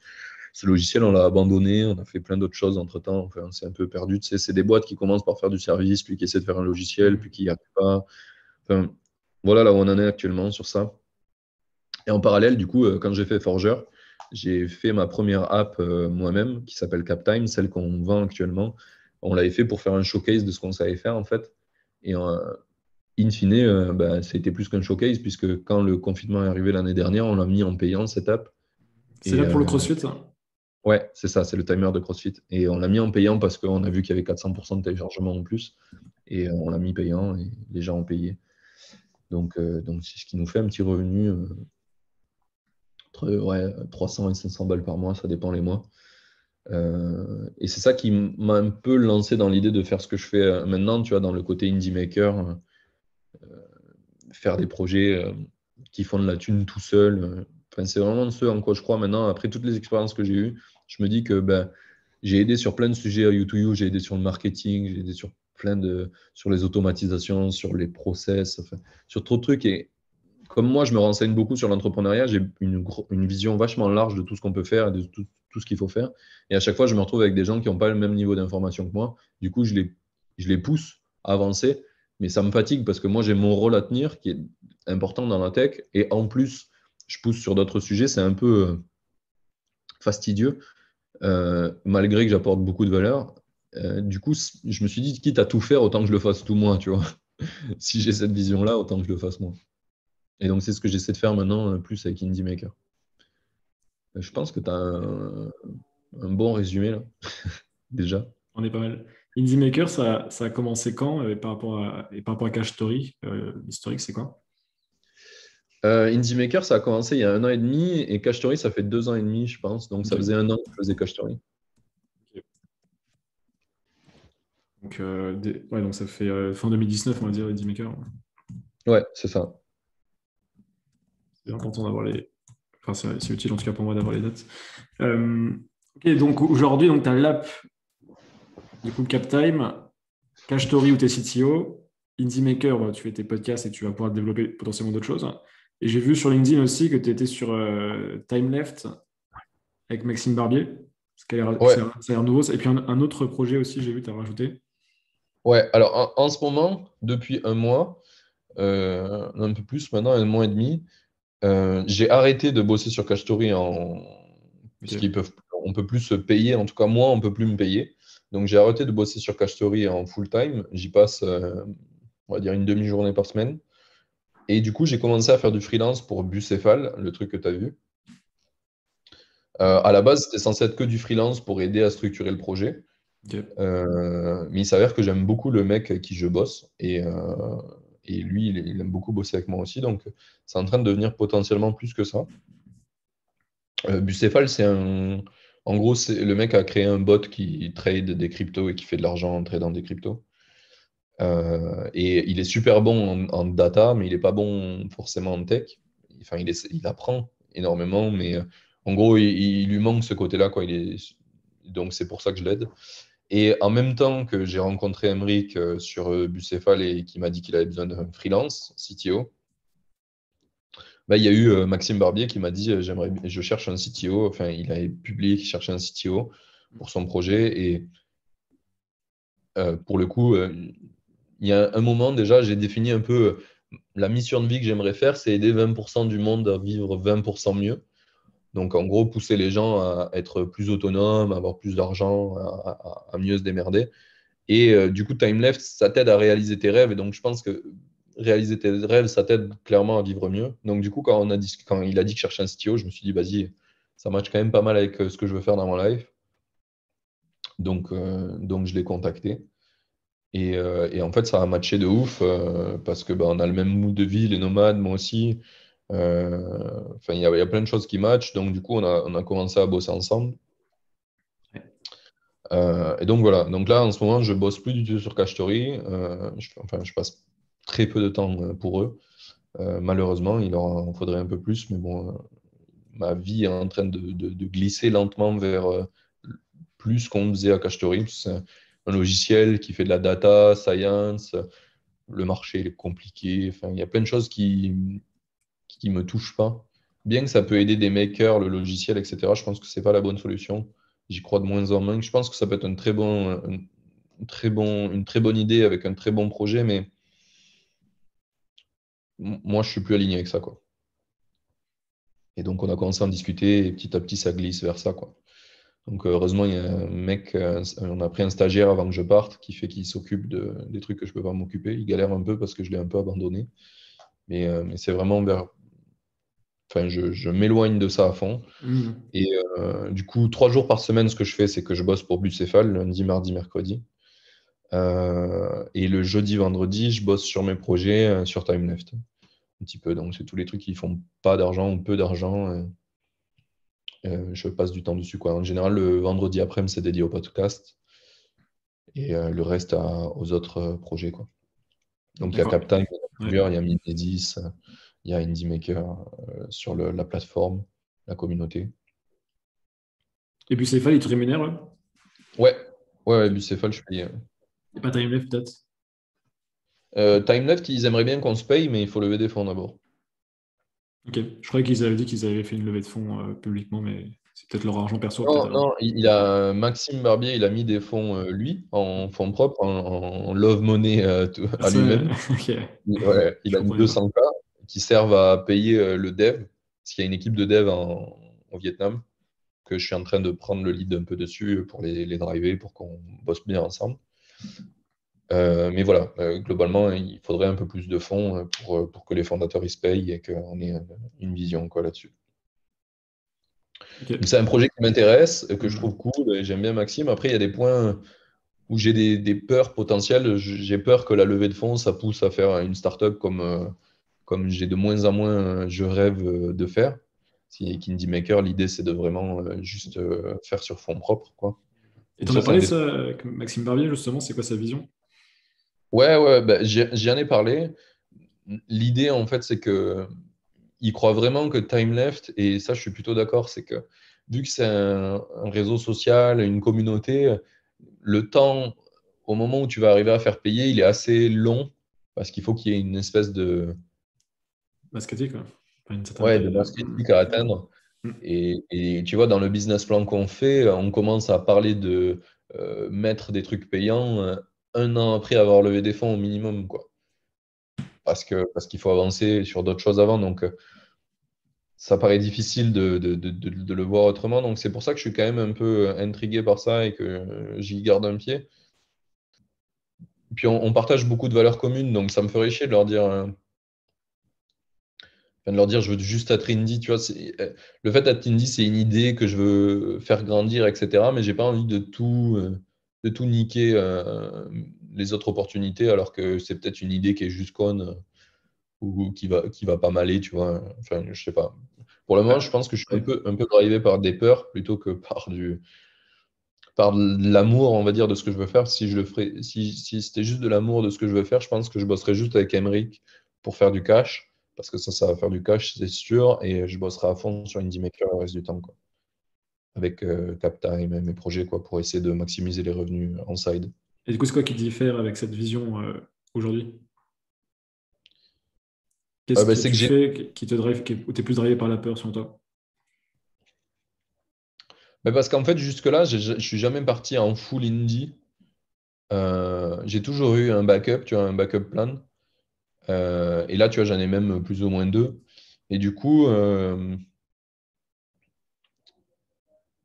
Ce logiciel, on l'a abandonné, on a fait plein d'autres choses entre-temps. Enfin, on s'est un peu perdu. Tu sais, c'est des boîtes qui commencent par faire du service, puis qui essaient de faire un logiciel, puis qui n'y arrivent pas. Enfin, voilà là où on en est actuellement sur ça. Et en parallèle, du coup, quand j'ai fait Forger, j'ai fait ma première app moi-même qui s'appelle CapTime, celle qu'on vend actuellement. On l'avait fait pour faire un showcase de ce qu'on savait faire en fait. Et in fine, ça a été plus qu'un showcase, puisque quand le confinement est arrivé l'année dernière, on l'a mis en payant cette app. C'est Et là pour le CrossFit? ouais, c'est ça, c'est le timer de CrossFit. Et on l'a mis en payant parce qu'on a vu qu'il y avait 400% de téléchargement en plus. Et on l'a mis payant et les gens ont payé. Donc c'est ce qui nous fait un petit revenu entre 300 et 500 balles par mois, ça dépend les mois. Et c'est ça qui m'a un peu lancé dans l'idée de faire ce que je fais maintenant, tu vois, dans le côté indie maker, faire des projets qui font de la thune tout seul. Enfin, c'est vraiment ce en quoi je crois maintenant. Après toutes les expériences que j'ai eues, je me dis que j'ai aidé sur plein de sujets à U2U, j'ai aidé sur le marketing, j'ai aidé sur sur les automatisations, sur les process, enfin, sur trop de trucs. Et comme moi, je me renseigne beaucoup sur l'entrepreneuriat, j'ai une vision vachement large de tout ce qu'on peut faire et de tout ce qu'il faut faire. Et à chaque fois, je me retrouve avec des gens qui n'ont pas le même niveau d'information que moi. Du coup, je les pousse à avancer, mais ça me fatigue parce que moi, j'ai mon rôle à tenir qui est important dans la tech. Et en plus, je pousse sur d'autres sujets. C'est un peu fastidieux, malgré que j'apporte beaucoup de valeur. Du coup, je me suis dit, quitte à tout faire, autant que je le fasse tout moi, tu vois. Si j'ai cette vision-là, autant que je le fasse moi. Et donc, c'est ce que j'essaie de faire maintenant, plus avec Indie Maker. Je pense que tu as un bon résumé là, déjà. On est pas mal. Indie Maker, ça a commencé quand et par rapport à Cash Story, l'historique, c'est quoi? Indie Maker, ça a commencé il y a 1 an et demi et Cash Story, ça fait 2 ans et demi, je pense. Donc, ça faisait Ok. 1 an que je faisais Cash Story. Ok. Donc, ouais, donc ça fait fin 2019, on va dire, Indie Maker. Ouais, c'est ça. C'est important d'avoir les. Enfin, c'est utile en tout cas pour moi d'avoir les dates. Euh, ok, donc aujourd'hui, tu as l'app, du coup, Captime, Cash Story où tu es CTO, Indie Maker, bah, tu fais tes podcasts et tu vas pouvoir développer potentiellement d'autres choses. Et j'ai vu sur LinkedIn aussi que tu étais sur Time Left avec Maxime Barbier. Ouais, Ça a l'air nouveau. Et puis un autre projet aussi, j'ai vu, tu as rajouté. ouais. Alors, en ce moment, depuis un mois, un peu plus maintenant, 1 mois et demi, j'ai arrêté de bosser sur Cash Story puisqu'ils Ok. peuvent, on peut plus se payer. En tout cas, moi, on peut plus me payer. Donc, j'ai arrêté de bosser sur Cash Story en full time. J'y passe, on va dire, une demi-journée par semaine. Et du coup, j'ai commencé à faire du freelance pour Bucéphale, le truc que tu as vu. À la base, c'était censé être que du freelance pour aider à structurer le projet. Ok. Mais il s'avère que j'aime beaucoup le mec avec qui je bosse. Et lui, il aime beaucoup bosser avec moi aussi. Donc, c'est en train de devenir potentiellement plus que ça. Bucéphale, en gros, c'est le mec a créé un bot qui trade des cryptos et qui fait de l'argent en tradant des cryptos. Et il est super bon en data, mais il n'est pas bon forcément en tech. Enfin, il apprend énormément, mais en gros, il lui manque ce côté-là, quoi. Donc, c'est pour ça que je l'aide. Et en même temps que j'ai rencontré Emric sur Bucéphale et qui m'a dit qu'il avait besoin d'un freelance, CTO, il y a eu Maxime Barbier qui m'a dit je cherche un CTO. Enfin, il avait publié qu'il cherchait un CTO pour son projet. Et pour le coup, il y a un moment déjà, j'ai défini un peu la mission de vie que j'aimerais faire, c'est aider 20% du monde à vivre 20% mieux. Donc, en gros, pousser les gens à être plus autonomes, à avoir plus d'argent, à mieux se démerder. Et du coup, Time Left, ça t'aide à réaliser tes rêves. Et donc, je pense que réaliser tes rêves, ça t'aide clairement à vivre mieux. Donc, du coup, quand il a dit que cherchait un CTO, je me suis dit, vas-y, ça match quand même pas mal avec ce que je veux faire dans mon life. Donc je l'ai contacté. Et en fait, ça a matché de ouf parce que on a le même mood de vie, les nomades, moi aussi. Enfin, il y a plein de choses qui matchent. Donc, du coup, on a commencé à bosser ensemble. Et donc voilà, donc là en ce moment je bosse plus du tout sur Cash Story. Enfin, je passe très peu de temps pour eux. Malheureusement, il leur en faudrait un peu plus, mais bon, ma vie est en train de glisser lentement vers plus qu'on faisait à Cash Story. C'est un logiciel qui fait de la data science, le marché il est compliqué, enfin, il y a plein de choses qui me touchent pas. Bien que ça peut aider des makers, le logiciel, etc., je pense que c'est pas la bonne solution. J'y crois de moins en moins. Je pense que ça peut être une très bonne idée avec un très bon projet, mais moi, je suis plus aligné avec ça, quoi. Et donc, on a commencé à en discuter et petit à petit, ça glisse vers ça, quoi. Donc, heureusement, il y a un mec, on a pris un stagiaire avant que je parte qui s'occupe des trucs que je peux pas m'occuper. Il galère un peu parce que je l'ai un peu abandonné. Mais c'est vraiment enfin, je m'éloigne de ça à fond. Mhm. Et du coup, 3 jours par semaine, ce que je fais, c'est que je bosse pour Bucéphale, lundi, mardi, mercredi. Et le jeudi, vendredi, je bosse sur mes projets sur TimeLeft. Un petit peu. Donc, c'est tous les trucs qui font pas d'argent ou peu d'argent. Je passe du temps dessus, quoi. En général, le vendredi après-midi, c'est dédié au podcast. Et le reste aux autres projets, quoi. Donc, il y a D'accord. Captime, il y a Ouais. plusieurs, il y a Mimedis, il y a Indie Maker sur la plateforme, la communauté. Et puis Céphale, il te rémunère, ouais. Ouais, ouais, Bucéphale, je paye. Et pas TimeLeft, peut-être. TimeLeft, ils aimeraient bien qu'on se paye, mais il faut lever des fonds d'abord. Ok. Je croyais qu'ils avaient dit qu'ils avaient fait une levée de fonds publiquement, mais c'est peut-être leur argent perso, peut-être Non, alors. non, Maxime Barbier, il a mis des fonds, lui, en fonds propres, en love money à Ça, lui-même. ok. Ouais, il Je a mis comprenais pas. 200K qui servent à payer le dev, parce qu'il y a une équipe de dev au Vietnam, que je suis en train de prendre le lead un peu dessus pour les driver, pour qu'on bosse bien ensemble. Mais voilà, globalement, il faudrait un peu plus de fonds pour que les fondateurs ils se payent et qu'on ait une vision quoi, là-dessus. Ok. Donc, c'est un projet qui m'intéresse, que je trouve Mhm. cool, et j'aime bien Maxime. Après, il y a des points où j'ai des peurs potentielles. J'ai peur que la levée de fonds, ça pousse à faire une startup comme j'ai de moins en moins, je rêve de faire. Si Kindy Maker, l'idée, c'est de vraiment juste faire sur fonds propres, quoi. Et Donc t'en as ça, c'est un parlé de des ça trucs. avec Maxime Barbier, justement, c'est quoi sa vision? Ouais, ouais, bah, j'y en ai parlé. L'idée, en fait, c'est que il croit vraiment que Time Left, et ça, je suis plutôt d'accord, c'est que vu que c'est un réseau social, une communauté, le temps, au moment où tu vas arriver à faire payer, il est assez long parce qu'il faut qu'il y ait une espèce Mascati, quoi. Enfin, une certaine ouais, de taille. masse critique à atteindre. Mhm. Et tu vois, dans le business plan qu'on fait, on commence à parler de mettre des trucs payants 1 an après avoir levé des fonds au minimum, quoi. Parce qu'il faut avancer sur d'autres choses avant. Donc, ça paraît difficile de le voir autrement. Donc, c'est pour ça que je suis quand même un peu intrigué par ça et que j'y garde un pied. Puis, on partage beaucoup de valeurs communes. Donc, ça me ferait chier de leur dire, enfin, de leur dire je veux juste être indie. Tu vois, le fait d'être indie, c'est une idée que je veux faire grandir, etc. Mais j'ai pas envie de tout niquer les autres opportunités alors que c'est peut-être une idée qui est juste conne ou qui va pas m'aller, tu vois. Enfin, je sais pas. Pour le moment, je Ouais. pense que je suis Ouais. un peu drivé par des peurs plutôt que par de l'amour, on va dire, de ce que je veux faire. Si je le ferais, si c'était juste de l'amour de ce que je veux faire, je pense que je bosserais juste avec Emric pour faire du cash, parce que ça va faire du cash, c'est sûr, et je bosserai à fond sur Indie Maker le reste du temps, quoi. Avec Captime et mes projets, quoi, pour essayer de maximiser les revenus en side. Et du coup, c'est quoi qui te diffère avec cette vision aujourd'hui? Qu'est-ce que C'est que tu fais qui te drive, où tu es plus drivé par la peur, selon toi? parce qu'en fait, jusque-là, je suis jamais parti en full indie. J'ai toujours eu un backup, tu vois, un backup plan. Et là, tu vois, j'en ai même plus ou moins deux. Et du coup,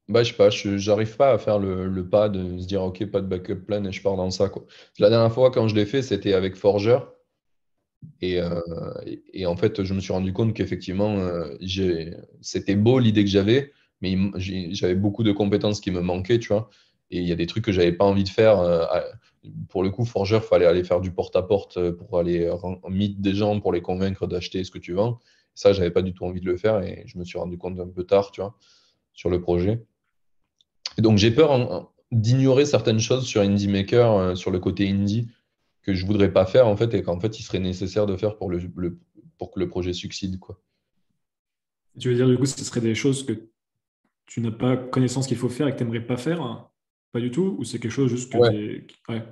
bah, je sais pas, j'arrive pas à faire le pas de se dire, OK, pas de backup plan et je pars dans ça, quoi. La dernière fois, quand je l'ai fait, c'était avec Forger. Et en fait, je me suis rendu compte qu'effectivement, c'était beau l'idée que j'avais, mais j'avais beaucoup de compétences qui me manquaient, tu vois. Et il y a des trucs que j'avais pas envie de faire. Pour le coup, Forger, il fallait aller faire du porte-à-porte pour aller meet des gens pour les convaincre d'acheter ce que tu vends. Ça, j'avais pas du tout envie de le faire et je me suis rendu compte un peu tard, tu vois, sur le projet. Et donc, j'ai peur d'ignorer certaines choses sur Indie Maker, sur le côté indie, que je voudrais pas faire, en fait, et qu'en fait, il serait nécessaire de faire pour que le projet succède, quoi. Tu veux dire, du coup, ce serait des choses que tu n'as pas connaissance qu'il faut faire et que tu n'aimerais pas faire, hein? Pas du tout? Ou c'est quelque chose juste que Ouais. tu es... Ouais.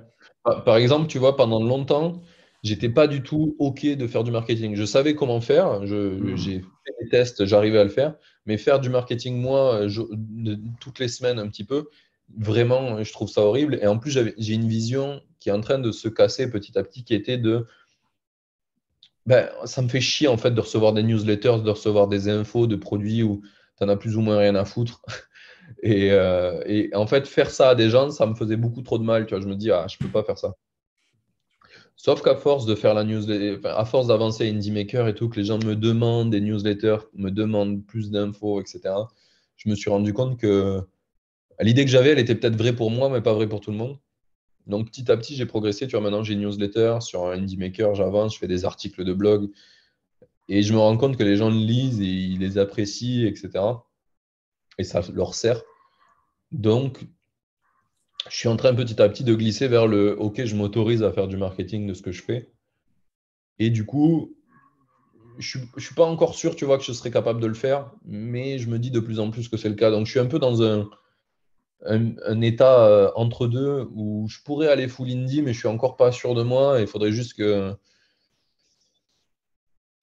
Par exemple, tu vois, pendant longtemps, j'étais pas du tout OK de faire du marketing. Je savais comment faire, j'ai Mhm. fait des tests, j'arrivais à le faire, mais faire du marketing, moi, toutes les semaines un petit peu, vraiment, je trouve ça horrible. Et en plus, j'ai une vision qui est en train de se casser petit à petit, qui était ben, ça me fait chier en fait de recevoir des newsletters, de recevoir des infos de produits où tu en as plus ou moins rien à foutre. Et en fait, faire ça à des gens, ça me faisait beaucoup trop de mal. Tu vois, je me dis, ah, je peux pas faire ça. Sauf qu'à force de faire la newsletter, enfin, à force d'avancer à Indie Maker et tout, que les gens me demandent des newsletters, me demandent plus d'infos, etc., je me suis rendu compte que l'idée que j'avais, elle était peut-être vraie pour moi, mais pas vraie pour tout le monde. Donc petit à petit, j'ai progressé. Tu vois, maintenant, j'ai une newsletter sur Indie Maker, j'avance, je fais des articles de blog et je me rends compte que les gens le lisent et ils les apprécient, etc. Et ça leur sert. Donc, je suis en train petit à petit de glisser vers le OK, je m'autorise à faire du marketing de ce que je fais. Et du coup, je suis pas encore sûr, tu vois, que je serais capable de le faire, mais je me dis de plus en plus que c'est le cas. Donc, je suis un peu dans un état entre deux où je pourrais aller full indie, mais je suis encore pas sûr de moi. Et il faudrait juste que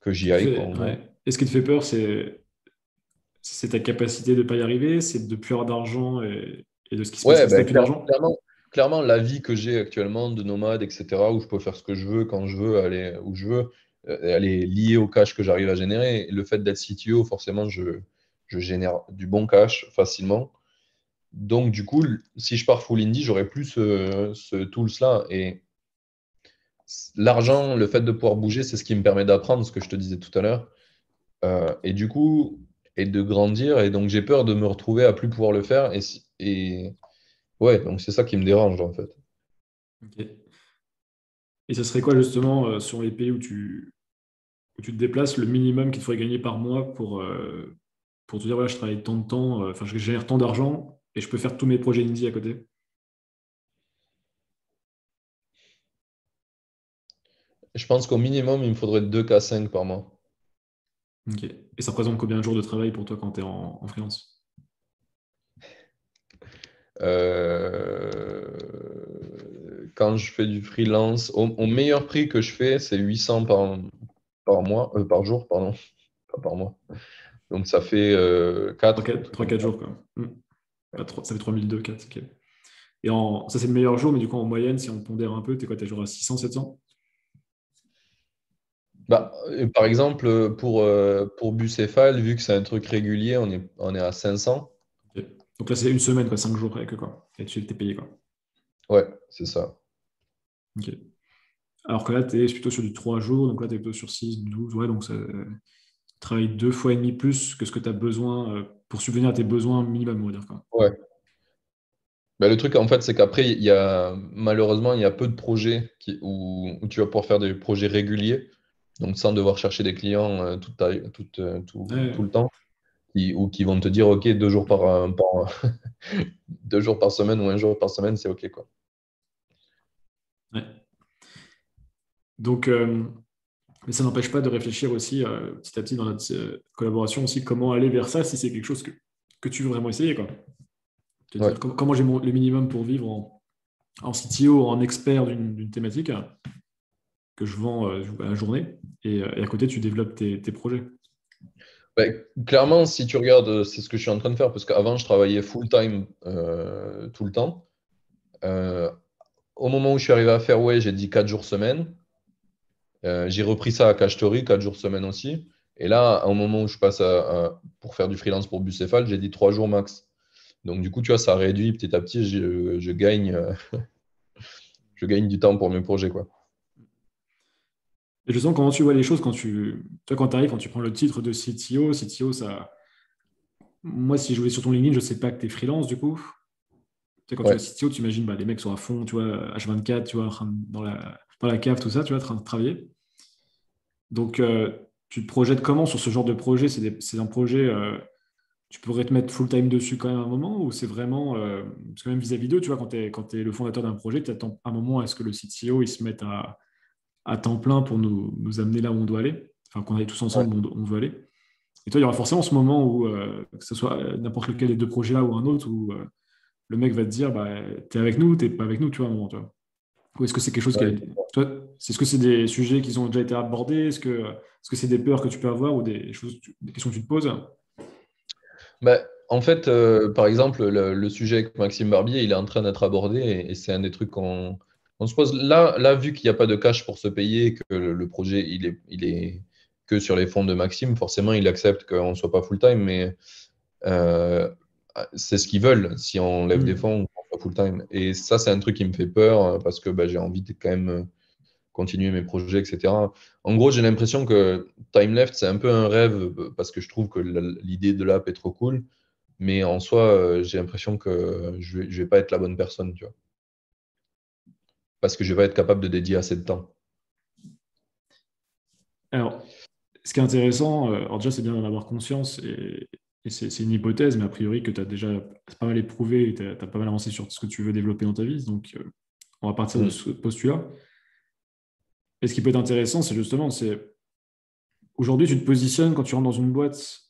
Ce j'y qui te aille, quoi, fait, en gros. ouais. Et ce qui te fait peur, c'est ta capacité de ne pas y arriver, c'est de plus avoir d'argent et de ce qui se Ouais, passerait si tu n'as ben, plus d'argent. clairement, la vie que j'ai actuellement de nomade, etc., où je peux faire ce que je veux, quand je veux, aller où je veux, elle est liée au cash que j'arrive à générer. Et le fait d'être CTO, forcément, je génère du bon cash facilement. Donc, du coup, si je pars full indie, j'aurai plus ce tools-là. Et l'argent, le fait de pouvoir bouger, c'est ce qui me permet d'apprendre ce que je te disais tout à l'heure. Et du coup, et de grandir. Et donc, j'ai peur de me retrouver à plus pouvoir le faire. Et ouais, donc c'est ça qui me dérange, en fait. Ok. Et ce serait quoi justement sur les pays où tu te déplaces, le minimum qu'il te faudrait gagner par mois pour te dire, voilà, je travaille tant de temps, enfin, je génère tant d'argent et je peux faire tous mes projets indie à côté. Je pense qu'au minimum, il me faudrait 2K5 par mois. Ok. Et ça représente combien de jours de travail pour toi quand tu es en freelance? Euh, Quand je fais du freelance, au meilleur prix que je fais, c'est 800 par mois, par jour, pardon, pas par mois. Donc ça fait 4, un truc 3 comme 4 ça. jours, quoi. Ça fait 3002, 4. Ok. Et ça, c'est le meilleur jour, mais du coup, en moyenne, si on pondère un peu, t'es quoi? T'es genre à 600, 700? Bah, par exemple, pour Bucéphale, vu que c'est un truc régulier, on est à 500. Ok. Donc là, c'est une semaine, quoi, 5 jours avec, quoi. Et tu t'es payé, quoi. Ouais, c'est ça. Ok. Alors que là, tu es plutôt sur du 3 jours, donc là, tu es plutôt sur 6 12 ouais, donc ça travaille 2 fois et demi plus que ce que tu as besoin pour subvenir à tes besoins minimum, on va dire, quoi. Ouais. Bah, le truc, en fait, c'est qu'après, malheureusement, il y a peu de projets où tu vas pouvoir faire des projets réguliers, donc sans devoir chercher des clients tout Ouais, le temps, ou qui vont te dire, OK, 2 jours deux jours par semaine ou un jour par semaine, c'est OK, quoi. ouais. Donc, mais ça n'empêche pas de réfléchir aussi petit à petit dans notre collaboration aussi, comment aller vers ça si c'est quelque chose que tu veux vraiment essayer, quoi. Te Ouais. dire comment j'ai le minimum pour vivre en CTO, en expert d'une thématique que je vends à la journée, et à côté, tu développes tes projets. Bah, clairement, si tu regardes, c'est ce que je suis en train de faire, parce qu'avant, je travaillais full-time tout le temps. Euh, Au moment où je suis arrivé à Fairway, j'ai dit 4 jours semaine. J'ai repris ça à Cachetori, 4 jours semaine aussi. Et là, au moment où je passe pour faire du freelance pour Bucéphale, j'ai dit 3 jours max. Donc, du coup, tu vois, ça réduit petit à petit. Je gagne du temps pour mes projets, quoi. Et justement, comment tu vois les choses quand tu arrives, quand tu prends le titre de CTO, CTO, ça, moi, si je vais sur ton LinkedIn, je sais pas que tu es freelance, du coup. Tu sais, quand tu vois Ouais, CTO, tu imagines bah, les mecs sont à fond, tu vois, H24, tu vois, dans la cave, tout ça, tu vois, en train de travailler. Donc, tu te projettes comment sur ce genre de projet? C'est un projet, tu pourrais te mettre full-time dessus quand même à un moment, ou c'est vraiment, parce que même vis-à-vis d'eux, tu vois, quand tu es le fondateur d'un projet, tu attends un moment à ce que le CTO, il se mette à temps plein pour nous amener là où on doit aller, enfin, qu'on aille tous ouais. ensemble où on veut aller. Et toi, il y aura forcément ce moment où, que ce soit n'importe lequel des deux projets là ou un autre, où le mec va te dire, bah, t'es avec nous, t'es pas avec nous, tu vois, à un moment, tu vois. Ou est-ce que c'est quelque chose qui Ouais. est... Toi, est-ce que c'est des sujets qui ont déjà été abordés? Est-ce que c'est des peurs que tu peux avoir ou des choses, des questions que tu te poses? Bah, en fait, par exemple, le sujet avec Maxime Barbier, il est en train d'être abordé et c'est un des trucs qu'on se pose. Là, vu qu'il n'y a pas de cash pour se payer, que le projet il est que sur les fonds de Maxime, forcément, il accepte qu'on ne soit pas full-time. Mais euh, c'est ce qu'ils veulent. Si on lève des fonds, on fait full-time. Et ça, c'est un truc qui me fait peur parce que j'ai envie de quand même continuer mes projets, etc. En gros, j'ai l'impression que Time Left, c'est un peu un rêve parce que je trouve que l'idée de l'app est trop cool. Mais en soi, j'ai l'impression que je vais pas être la bonne personne, tu vois. Parce que je vais pas être capable de dédier assez de temps. Alors, ce qui est intéressant, alors déjà, c'est bien d'en avoir conscience, et c'est une hypothèse, mais a priori que tu as déjà pas mal éprouvé et tu as pas mal avancé sur ce que tu veux développer dans ta vie. Donc, on va partir de Mm. ce postulat. Et ce qui peut être intéressant, c'est justement, c'est aujourd'hui, tu te positionnes quand tu rentres dans une boîte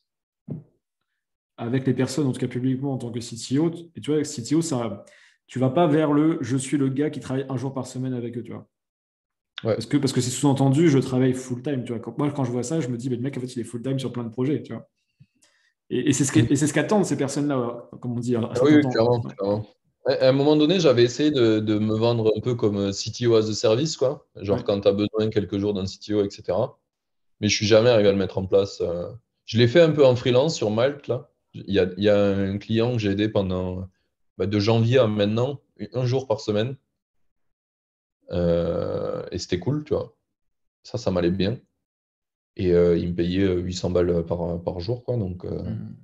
avec les personnes, en tout cas publiquement, en tant que CTO. Et tu vois, CTO, ça, tu vas pas vers le je suis le gars qui travaille un jour par semaine avec eux, tu vois. Ouais. Parce que c'est sous-entendu, je travaille full-time, tu vois. Moi, quand je vois ça, je me dis, le mec, en fait, il est full-time sur plein de projets, tu vois. Et Mm. c'est ce qu'attendent ces personnes-là, comme on dit, à un Ah oui, certain oui, temps. clairement, Ouais. clairement. À un moment donné, j'avais essayé de me vendre un peu comme CTO as a service, quoi. Genre Ouais. quand tu as besoin quelques jours d'un CTO, etc. Mais je suis jamais arrivé à le mettre en place. Je l'ai fait un peu en freelance sur Malte, là. Il y a un client que j'ai aidé pendant de janvier à maintenant, un jour par semaine. Et c'était cool, tu vois. Ça m'allait bien. Et il me payait 800 balles par jour, quoi. Mm.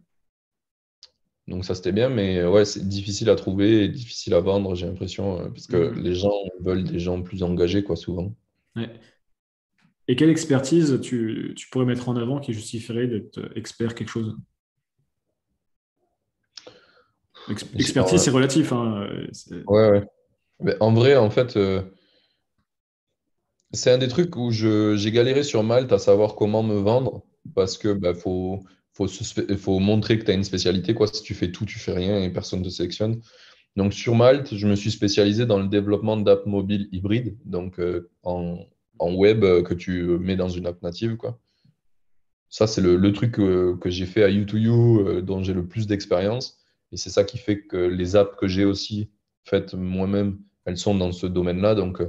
Donc ça, c'était bien. Mais ouais, c'est difficile à trouver et difficile à vendre, j'ai l'impression. Parce que Mm. les gens veulent des gens plus engagés, quoi, souvent. Ouais. Et quelle expertise tu pourrais mettre en avant qui justifierait d'être expert quelque chose? Expertise, c'est relatif, hein. Ouais, ouais. Mais en vrai, en fait, c'est un des trucs où j'ai galéré sur Malte à savoir comment me vendre parce que faut montrer que tu as une spécialité, quoi. Si tu fais tout, tu fais rien et personne ne te sélectionne. Donc sur Malte, je me suis spécialisé dans le développement d'apps mobiles hybrides, donc en web que tu mets dans une app native, quoi. Ça, c'est le truc que j'ai fait à U2U, dont j'ai le plus d'expérience. Et c'est ça qui fait que les apps que j'ai aussi faites moi-même, elles sont dans ce domaine-là. Donc,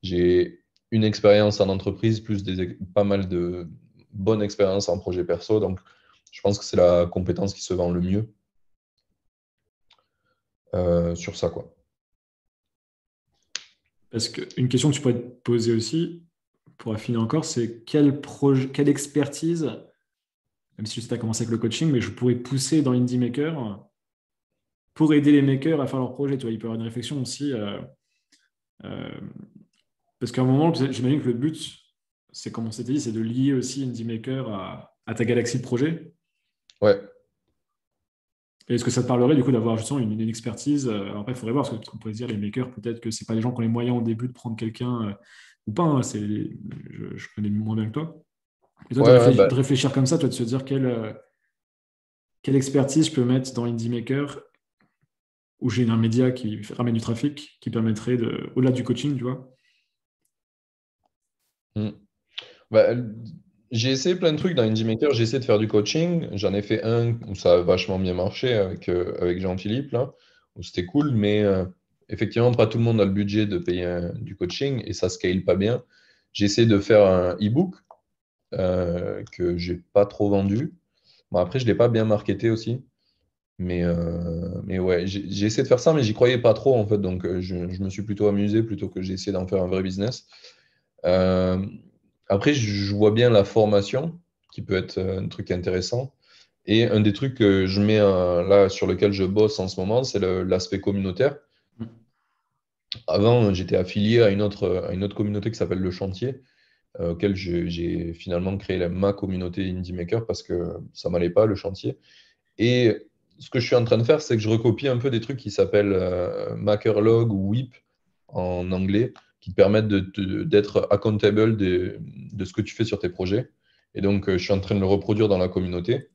j'ai une expérience en entreprise, plus pas mal de bonnes expériences en projet perso. Donc, je pense que c'est la compétence qui se vend le mieux sur ça, quoi. Parce qu'une question que tu pourrais te poser aussi, pour affiner encore, c'est quelle expertise, même si tu as commencé avec le coaching, mais je pourrais pousser dans Indie Maker pour aider les makers à faire leur projet. Tu vois, il peut y avoir une réflexion aussi. Euh, Parce qu'à un moment, j'imagine que le but, c'est comme on s'était dit, c'est de lier aussi Indie Maker à ta galaxie de projets. Ouais, Et est-ce que ça te parlerait du coup d'avoir justement une expertise alors après, il faudrait voir, parce qu'on pourrait se dire les makers, peut-être que c'est pas les gens qui ont les moyens au début de prendre quelqu'un ou pas. Hein, je connais moins bien que toi. Et toi, ouais, ouais, de réfléchir comme ça, toi, de se dire quelle expertise je peux mettre dans Indie Maker où j'ai un média qui ramène du trafic, qui permettrait au-delà du coaching, tu vois. hmm. Bah, j'ai essayé plein de trucs dans Indie Maker. J'ai essayé de faire du coaching. J'en ai fait un où ça a vachement bien marché avec Jean-Philippe, là, où c'était cool. Mais effectivement, pas tout le monde a le budget de payer du coaching et ça scale pas bien. J'ai essayé de faire un e-book que j'ai pas trop vendu. Bon, après, je l'ai pas bien marketé aussi. Mais ouais, j'ai essayé de faire ça, mais j'y croyais pas trop, en fait. Donc, je me suis plutôt amusé plutôt que j'ai essayé d'en faire un vrai business. Euh, Après, je vois bien la formation qui peut être un truc intéressant. Et un des trucs que je mets là sur lequel je bosse en ce moment, c'est l'aspect communautaire. Avant, j'étais affilié à une autre communauté qui s'appelle Le Chantier, auquel j'ai finalement créé ma communauté Indie Maker parce que ça m'allait pas, le chantier. Et ce que je suis en train de faire, c'est que je recopie un peu des trucs qui s'appellent Makerlog ou WIP en anglais, qui te permettent d'être accountable de ce que tu fais sur tes projets. Et donc, je suis en train de le reproduire dans la communauté.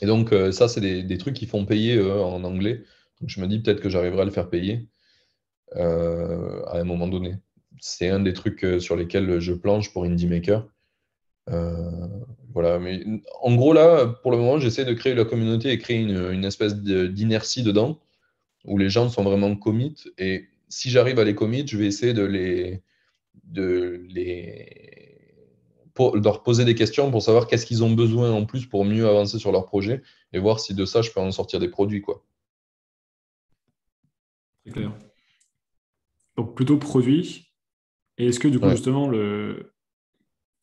Et donc, ça, c'est des trucs qui font payer en anglais. Donc, je me dis peut-être que j'arriverai à le faire payer à un moment donné. C'est un des trucs sur lesquels je planche pour Indie Maker. Euh, voilà, mais en gros, là, pour le moment, j'essaie de créer la communauté et créer une espèce d'inertie dedans, où les gens sont vraiment commit. Et si j'arrive à les commit, je vais essayer de les leur poser des questions pour savoir qu'est-ce qu'ils ont besoin en plus pour mieux avancer sur leur projet et voir si de ça, je peux en sortir des produits, quoi. C'est clair. Donc plutôt produit. Et est-ce que du coup, Ouais. justement,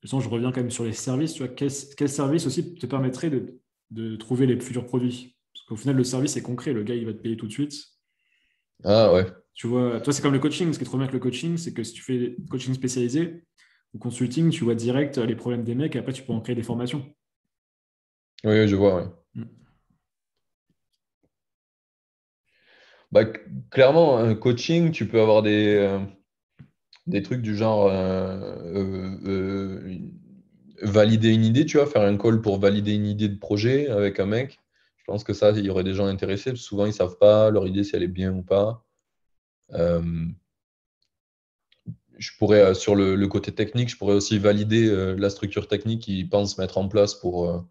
justement, je reviens quand même sur les services, tu vois, quel service aussi te permettrait de trouver les futurs produits? Parce qu'au final, le service est concret, le gars, il va te payer tout de suite. Ah ouais. Tu vois, toi, c'est comme le coaching. Ce qui est trop bien avec le coaching, c'est que si tu fais coaching spécialisé ou consulting, tu vois direct les problèmes des mecs et après, tu peux en créer des formations. Oui, oui, je vois, ouais. Mm. Bah, clairement, un coaching, tu peux avoir des trucs du genre valider une idée, tu vois, faire un call pour valider une idée de projet avec un mec. Je pense que ça, il y aurait des gens intéressés, parce que souvent, ils ne savent pas leur idée si elle est bien ou pas. Euh, je pourrais, sur le côté technique, je pourrais aussi valider la structure technique qu'ils pensent mettre en place pour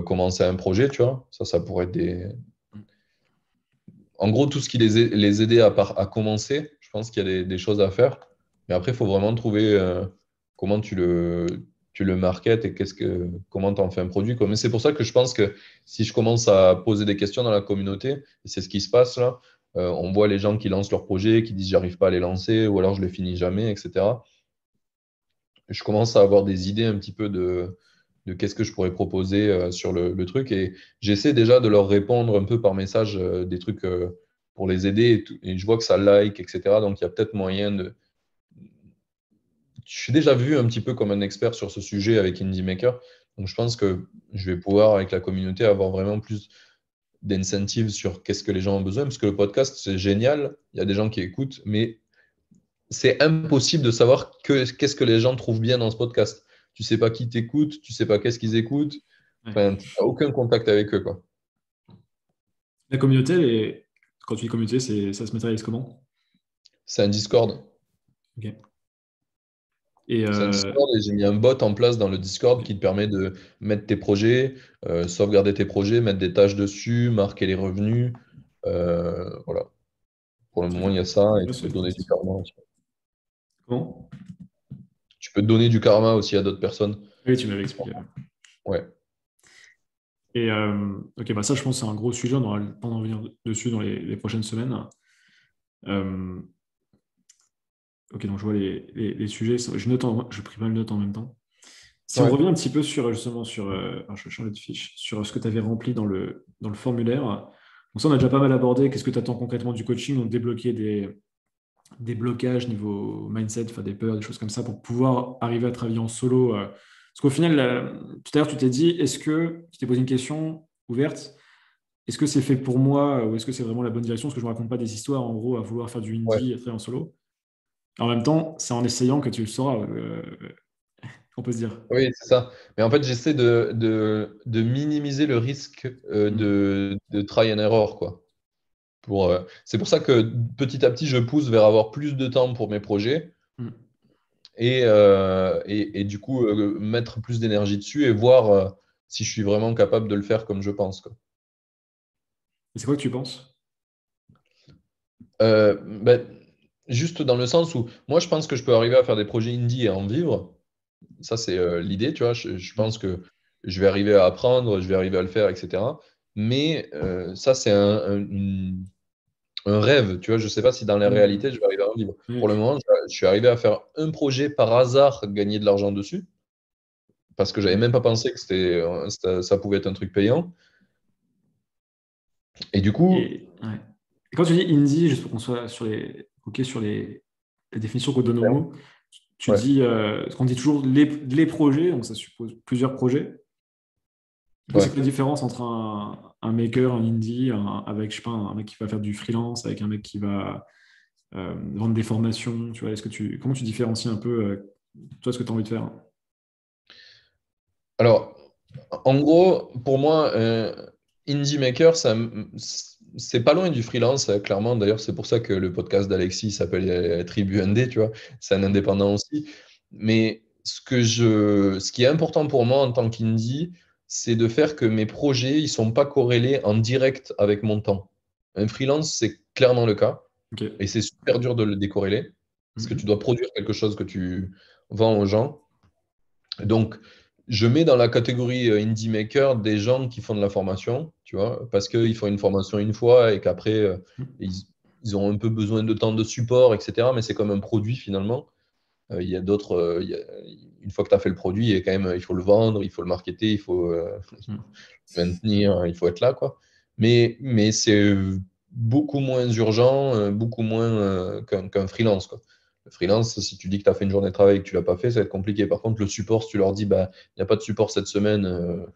commencer un projet, tu vois. Ça pourrait être des. En gros, tout ce qui les aider à commencer, je pense qu'il y a des choses à faire. Mais après, il faut vraiment trouver comment tu le marketes et comment tu en fais un produit, quoi. Mais c'est pour ça que je pense que si je commence à poser des questions dans la communauté, et c'est ce qui se passe là, on voit les gens qui lancent leur projet, qui disent j'arrive pas à les lancer, ou alors je les finis jamais, etc. Je commence à avoir des idées un petit peu de qu'est-ce que je pourrais proposer sur le truc. Et j'essaie déjà de leur répondre un peu par message des trucs pour les aider. Et je vois que ça like, etc. Donc il y a peut-être moyen de. Je suis déjà vu un petit peu comme un expert sur ce sujet avec Indie Maker. Donc je pense que je vais pouvoir, avec la communauté, avoir vraiment plus d'incentives sur qu'est-ce que les gens ont besoin. Parce que le podcast, c'est génial. Il y a des gens qui écoutent, mais c'est impossible de savoir qu'est-ce que les gens trouvent bien dans ce podcast. Tu sais pas qui t'écoute, tu sais pas qu'est-ce qu'ils écoutent. Ouais. Enfin, tu n'as aucun contact avec eux, quoi. La communauté, quand tu dis communauté, ça se matérialise comment? C'est un Discord. Ok. Et C'est un Discord et j'ai mis un bot en place dans le Discord ok. qui te permet de mettre tes projets, sauvegarder tes projets, mettre des tâches dessus, marquer les revenus. Voilà. Pour le moment, il y a ça et Ouais, tu peux c'est te donner du nice. karma aussi. Comment? Tu peux te donner du karma aussi à d'autres personnes. Oui, tu m'avais expliqué. Ouais. Ouais. Et ok, bah ça, je pense que c'est un gros sujet. On aura le temps d'en revenir dessus dans les prochaines semaines. Euh, ok, donc je vois les sujets. Je pris mal de notes en même temps. Si on Ouais. revient un petit peu sur justement sur, alors je vais changer de fiche, sur ce que tu avais rempli dans le formulaire. Donc ça, on a déjà pas mal abordé. Qu'est-ce que tu attends concrètement du coaching? Donc débloquer des blocages niveau mindset, enfin des peurs, des choses comme ça, pour pouvoir arriver à travailler en solo. Parce qu'au final, tout à l'heure, tu t'es dit, tu t'es posé une question ouverte, est-ce que c'est fait pour moi ou est-ce que c'est vraiment la bonne direction? Parce que je ne raconte pas des histoires, en gros, à vouloir faire du Ouais. indie, à travailler en solo. En même temps, c'est en essayant que tu le sauras, on peut se dire. Oui, c'est ça. Mais en fait, j'essaie de minimiser le risque Mm. de try and error, quoi. C'est pour ça que petit à petit, je pousse vers avoir plus de temps pour mes projets Mm. et du coup, mettre plus d'énergie dessus et voir si je suis vraiment capable de le faire comme je pense, quoi. Et c'est quoi que tu penses? Ben, juste dans le sens où moi, je pense que je peux arriver à faire des projets indie et en vivre. Ça, c'est l'idée, tu vois. Je Mm. pense que je vais arriver à apprendre, je vais arriver à le faire, etc. Mais ça, c'est un rêve, tu vois. Je ne sais pas si dans la réalité, Mm. je vais arriver à en vivre. Pour le Oui. moment, je suis arrivé à faire un projet par hasard, gagner de l'argent dessus, parce que j'avais même pas pensé que ça pouvait être un truc payant. Et du coup, Ouais. Et quand tu dis indie, juste pour qu'on soit sur les définitions qu'on donne au mot, tu ouais, dis, parce qu'on dit toujours les projets, donc ça suppose plusieurs projets. Du coup, c'est quoi ouais. la différence entre un maker, un indie, avec, je sais pas, un mec qui va faire du freelance, avec un mec qui va vendre des formations, tu vois, comment tu différencies un peu, toi, ce que tu as envie de faire? Alors, en gros, pour moi, Indie Maker, c'est pas loin du freelance, clairement. D'ailleurs, c'est pour ça que le podcast d'Alexis s'appelle Tribu Indé, tu vois. C'est un indépendant aussi. Mais ce qui est important pour moi en tant qu'indie, c'est de faire que mes projets, ils sont pas corrélés en direct avec mon temps. Un freelance, c'est clairement le cas. Ok. Et c'est super dur de le décorréler, parce que tu Mhm. dois produire quelque chose que tu vends aux gens. Donc, je mets dans la catégorie indie maker des gens qui font de la formation, tu vois, parce qu'ils font une formation une fois et qu'après, ils, ils ont un peu besoin de temps de support, etc. Mais c'est comme un produit finalement. Il y a d'autres, une fois que tu as fait le produit, il y a quand même, il faut le vendre, il faut le marketer, il faut le maintenir, il faut être là, quoi. Mais c'est beaucoup moins urgent, beaucoup moins qu'un freelance, quoi. Le freelance, si tu dis que tu as fait une journée de travail et que tu l'as pas fait, ça va être compliqué. Par contre, le support, si tu leur dis, bah, il n'y a pas de support cette semaine,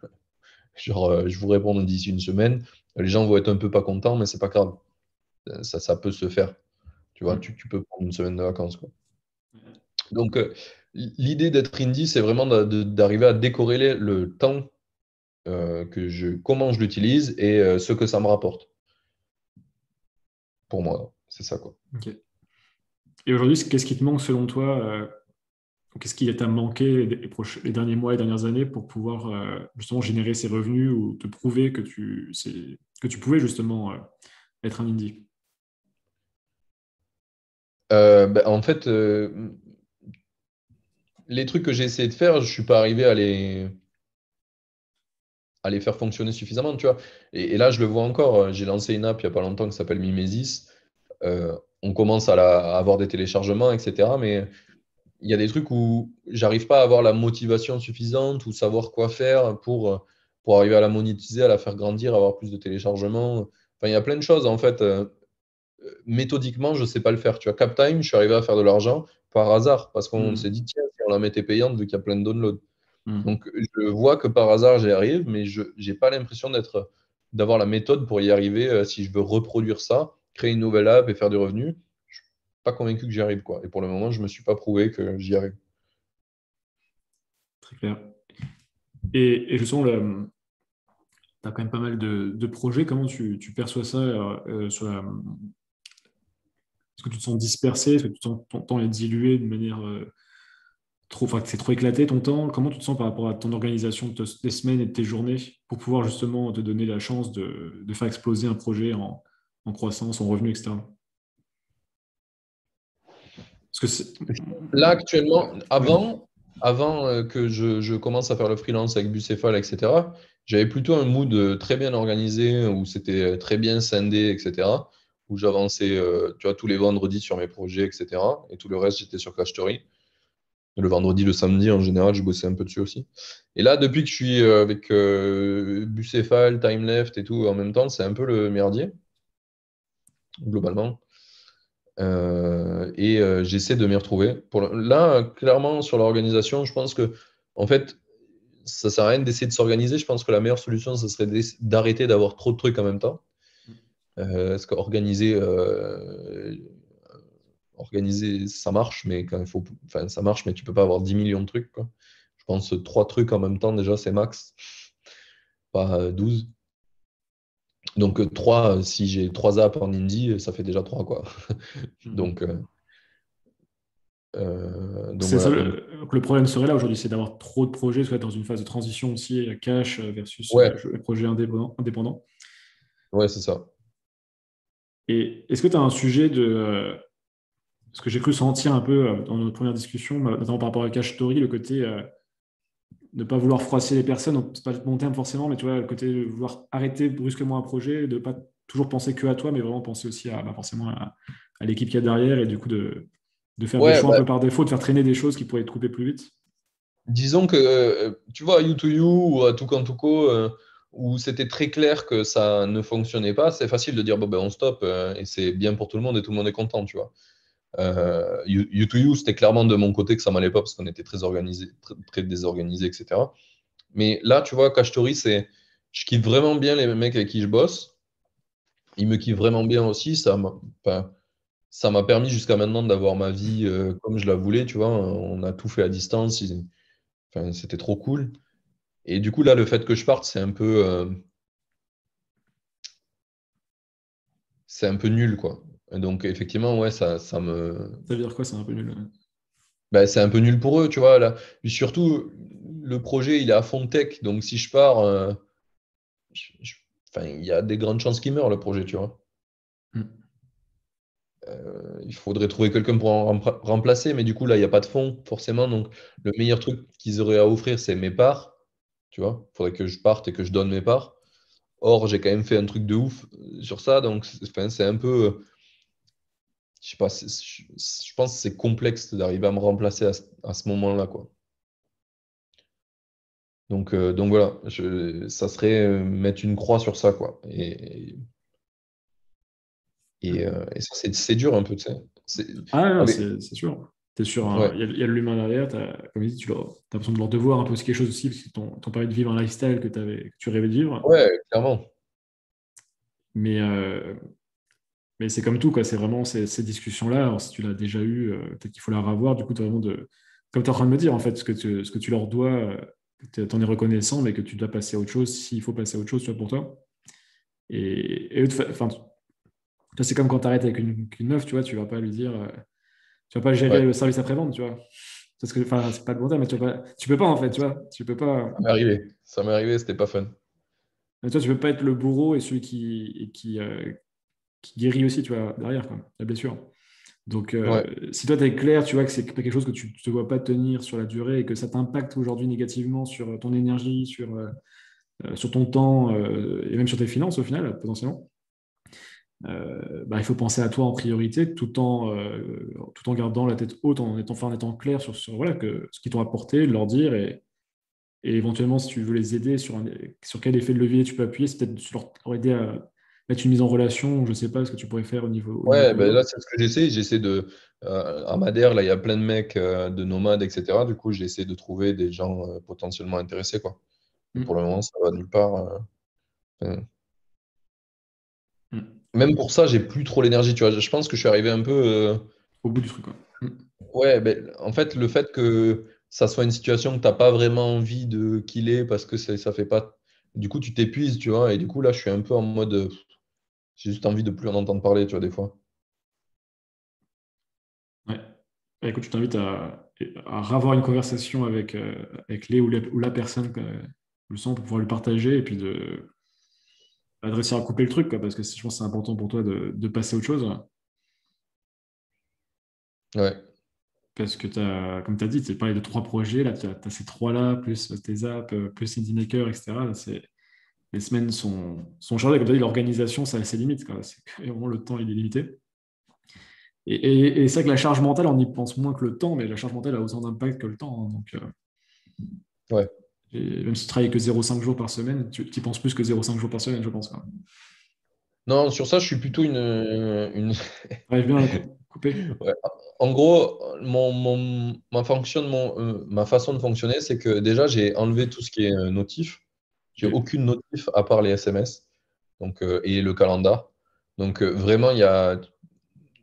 genre, je vous réponds d'ici une semaine, les gens vont être un peu pas contents, mais c'est pas grave. Ça peut se faire. Tu vois, tu peux prendre une semaine de vacances, quoi. Donc, l'idée d'être indie, c'est vraiment d'arriver à décorréler le temps comment je l'utilise et ce que ça me rapporte. Pour moi, c'est ça, quoi. Ok. Et aujourd'hui, qu'est-ce qui te manque selon toi qu'est-ce qui t'a manqué les derniers mois et dernières années pour pouvoir justement générer ces revenus ou te prouver que tu pouvais justement être un indie? En fait, les trucs que j'ai essayé de faire, je suis pas arrivé à les faire fonctionner suffisamment, tu vois. Et là, je le vois encore. J'ai lancé une app il y a pas longtemps qui s'appelle Mimesis. On commence à avoir des téléchargements, etc. Mais il y a des trucs où j'arrive pas à avoir la motivation suffisante ou savoir quoi faire pour arriver à la monétiser, à la faire grandir, avoir plus de téléchargements. Enfin, il y a plein de choses, en fait. Méthodiquement, je sais pas le faire. Tu vois, CapTime, je suis arrivé à faire de l'argent par hasard parce qu'on s'est Hmm. dit, tiens, si on la mettait payante, vu qu'il y a plein de downloads. Hmm. Donc, je vois que par hasard, j'y arrive, mais je n'ai pas l'impression d'avoir la méthode pour y arriver si je veux reproduire ça, créer une nouvelle app et faire du revenu. Je suis pas convaincu que j'y arrive, quoi. Et pour le moment, je me suis pas prouvé que j'y arrive. Très clair. Et justement, tu as quand même pas mal de projets. Comment tu perçois ça est-ce que tu te sens dispersé? Est-ce que tu te sens ton temps est dilué de manière trop, enfin, que c'est trop éclaté ton temps? Comment tu te sens par rapport à ton organisation des semaines et de tes journées pour pouvoir justement te donner la chance de faire exploser un projet en croissance, en revenu, etc. Parce que Là, actuellement, ouais. avant que je commence à faire le freelance avec Bucéphale, etc., j'avais plutôt un mood très bien organisé, où c'était très bien scindé, etc., où j'avançais tu vois, tous les vendredis sur mes projets, etc. Et tout le reste, j'étais sur Cachery. Le vendredi, le samedi, en général, je bossais un peu dessus aussi. Et là, depuis que je suis avec Bucéphale, Timeleft et tout en même temps, c'est un peu le merdier, globalement. J'essaie de m'y retrouver. Là, clairement, sur l'organisation, je pense que, en fait, ça sert à rien d'essayer de s'organiser. Je pense que la meilleure solution, ce serait d'arrêter d'avoir trop de trucs en même temps. Parce qu'organiser, organiser, ça marche, mais quand il faut, enfin, ça marche, mais tu peux pas avoir 10 millions de trucs, quoi. Je pense que 3 trucs en même temps, déjà, c'est max, pas 12. Donc, 3, si j'ai 3 apps en indie, ça fait déjà 3, quoi. Donc, donc C'est ça voilà. Donc, le problème serait là aujourd'hui, c'est d'avoir trop de projets, soit dans une phase de transition aussi, cash versus ouais, projet indépendant. ouais, c'est ça. Et est-ce que tu as un sujet ce que j'ai cru sentir un peu dans notre première discussion, notamment par rapport à Cash Story, le côté ne pas vouloir froisser les personnes, donc c'est pas le bon terme forcément, mais tu vois, le côté de vouloir arrêter brusquement un projet, de ne pas toujours penser que à toi, mais vraiment penser aussi forcément à l'équipe qu'il y a derrière et du coup de faire des Ouais, choix un bah, peu par défaut, de faire traîner des choses qui pourraient être coupées plus vite. disons que, tu vois, à U2U ou à Tucantuco, où c'était très clair que ça ne fonctionnait pas, c'est facile de dire, bon, ben, on stoppe, et c'est bien pour tout le monde et tout le monde est content, tu vois. U2U, c'était clairement de mon côté que ça m'allait pas parce qu'on était très organisé, très désorganisé, etc. Mais là, tu vois, Cachetori, je kiffe vraiment bien les mecs avec qui je bosse. Ils me kiffent vraiment bien aussi. Enfin, ça m'a permis jusqu'à maintenant d'avoir ma vie comme je la voulais, tu vois. On a tout fait à distance. Enfin, c'était trop cool. Et du coup, là, le fait que je parte, c'est un peu nul, quoi. Et donc, effectivement, ouais, Ça veut dire quoi? C'est un peu nul. bah, c'est un peu nul pour eux, tu vois. Là. Puis surtout, le projet, il est à fond tech. Donc, si je pars, je- je- enfin, il y a des grandes chances qu'il meure, le projet, tu vois. Mm. il faudrait trouver quelqu'un pour en remplacer, mais du coup, là, il n'y a pas de fonds, forcément. Donc, le meilleur truc qu'ils auraient à offrir, c'est mes parts. Tu vois, il faudrait que je parte et que je donne mes parts. Or, j'ai quand même fait un truc de ouf sur ça. Donc, enfin, c'est un peu. Je sais pas, je pense que c'est complexe d'arriver à me remplacer à ce moment-là, quoi. Donc voilà, ça serait mettre une croix sur ça, quoi. Et ça, c'est dur un peu, tu sais. Ah non, Allez, c'est sûr. T'es sûr, ouais, il y a de l'humain derrière, comme je dis, tu as besoin de leur devoir un peu, c'est quelque chose aussi, parce qu'ils t'ont permis de vivre un lifestyle que tu rêvais de vivre. ouais, clairement. Mais, euh, mais c'est comme tout, quoi. C'est vraiment ces discussions-là. Alors, si tu l'as déjà eu, peut-être qu'il faut la revoir. Du coup, tu vraiment comme tu es en train de me dire, en fait, ce que tu leur dois, tu en es reconnaissant, mais que tu dois passer à autre chose, s'il faut passer à autre chose, tu vois, pour toi. Et eux, enfin, c'est comme quand tu arrêtes avec une meuf, tu vois, tu vas pas lui dire, tu vas pas gérer Ouais, le service après-vente, tu vois. Parce que, enfin, c'est pas le bon terme, mais tu peux pas, en fait, tu vois. Tu peux pas, ça m'est arrivé. Ça m'est arrivé, c'était pas fun. toi, tu peux pas être le bourreau et celui qui guérit aussi, tu vois, derrière, quoi, la blessure. Donc, Ouais, si toi, tu es clair, tu vois que c'est pas quelque chose que tu ne te vois pas tenir sur la durée et que ça t'impacte aujourd'hui négativement sur ton énergie, sur ton temps et même sur tes finances au final, potentiellement, bah, il faut penser à toi en priorité tout en gardant la tête haute, en étant clair voilà, ce qu'ils t'ont apporté, de leur dire et éventuellement, si tu veux les aider sur quel effet de levier tu peux appuyer, c'est peut-être leur aider à mettre une mise en relation, je ne sais pas ce que tu pourrais faire au niveau ouais, ben boulot. là, c'est ce que j'essaie. J'essaie de. À Madère, là, il y a plein de mecs de nomades, etc. Du coup, j'essaie de trouver des gens potentiellement intéressés, quoi. Mais pour le Mm. moment, ça va nulle part. Enfin, Mm. même pour ça, j'ai plus trop l'énergie, tu vois. Je pense que je suis arrivé un peu. Au bout du truc, quoi. Mm. Ouais, ben, en fait, le fait que ça soit une situation que tu n'as pas vraiment envie de killer parce que ça fait pas. Du coup, tu t'épuises, tu vois. Et du coup, là, je suis un peu en mode. J'ai juste envie de plus en entendre parler, tu vois, des fois. Ouais. Bah, écoute, je t'invite à revoir une conversation avec les ou la personne le sent pour pouvoir lui partager et puis de réussir à couper le truc, quoi, parce que je pense que c'est important pour toi de passer à autre chose. Ouais, Parce que comme tu as dit, tu parlé de 3 projets, là, tu as ces trois-là, plus tes apps, plus Indie Maker, etc. Là, les semaines sont chargées. Comme tu as dit, l'organisation, ça a ses limites, quoi. C'est que vraiment le temps, il est limité. Et c'est vrai que la charge mentale, on y pense moins que le temps, mais la charge mentale a autant d'impact que le temps, hein. Donc, ouais. et même si tu travailles que 0,5 jours par semaine, tu y penses plus que 0,5 jours par semaine, je pense, quoi. Non, sur ça, je suis plutôt une... T'arrives bien à couper? Ouais. En gros, ma façon de fonctionner, c'est que déjà, j'ai enlevé tout ce qui est notif. J'ai Ok. aucune notif à part les SMS donc, et le calendar. Donc, vraiment,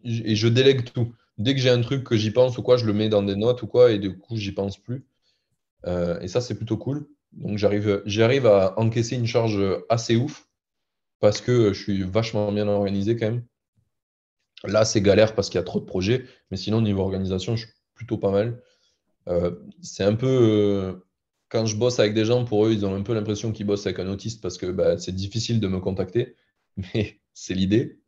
et je délègue tout. Dès que j'ai un truc que j'y pense ou quoi, je le mets dans des notes ou quoi, et du coup, j'y pense plus. Et ça, c'est plutôt cool. Donc, j'arrive à encaisser une charge assez ouf parce que je suis vachement bien organisé quand même. Là, c'est galère parce qu'il y a trop de projets, mais sinon, niveau organisation, je suis plutôt pas mal. C'est un peu. Quand je bosse avec des gens, pour eux, ils ont un peu l'impression qu'ils bossent avec un autiste parce que bah, c'est difficile de me contacter. Mais c'est l'idée.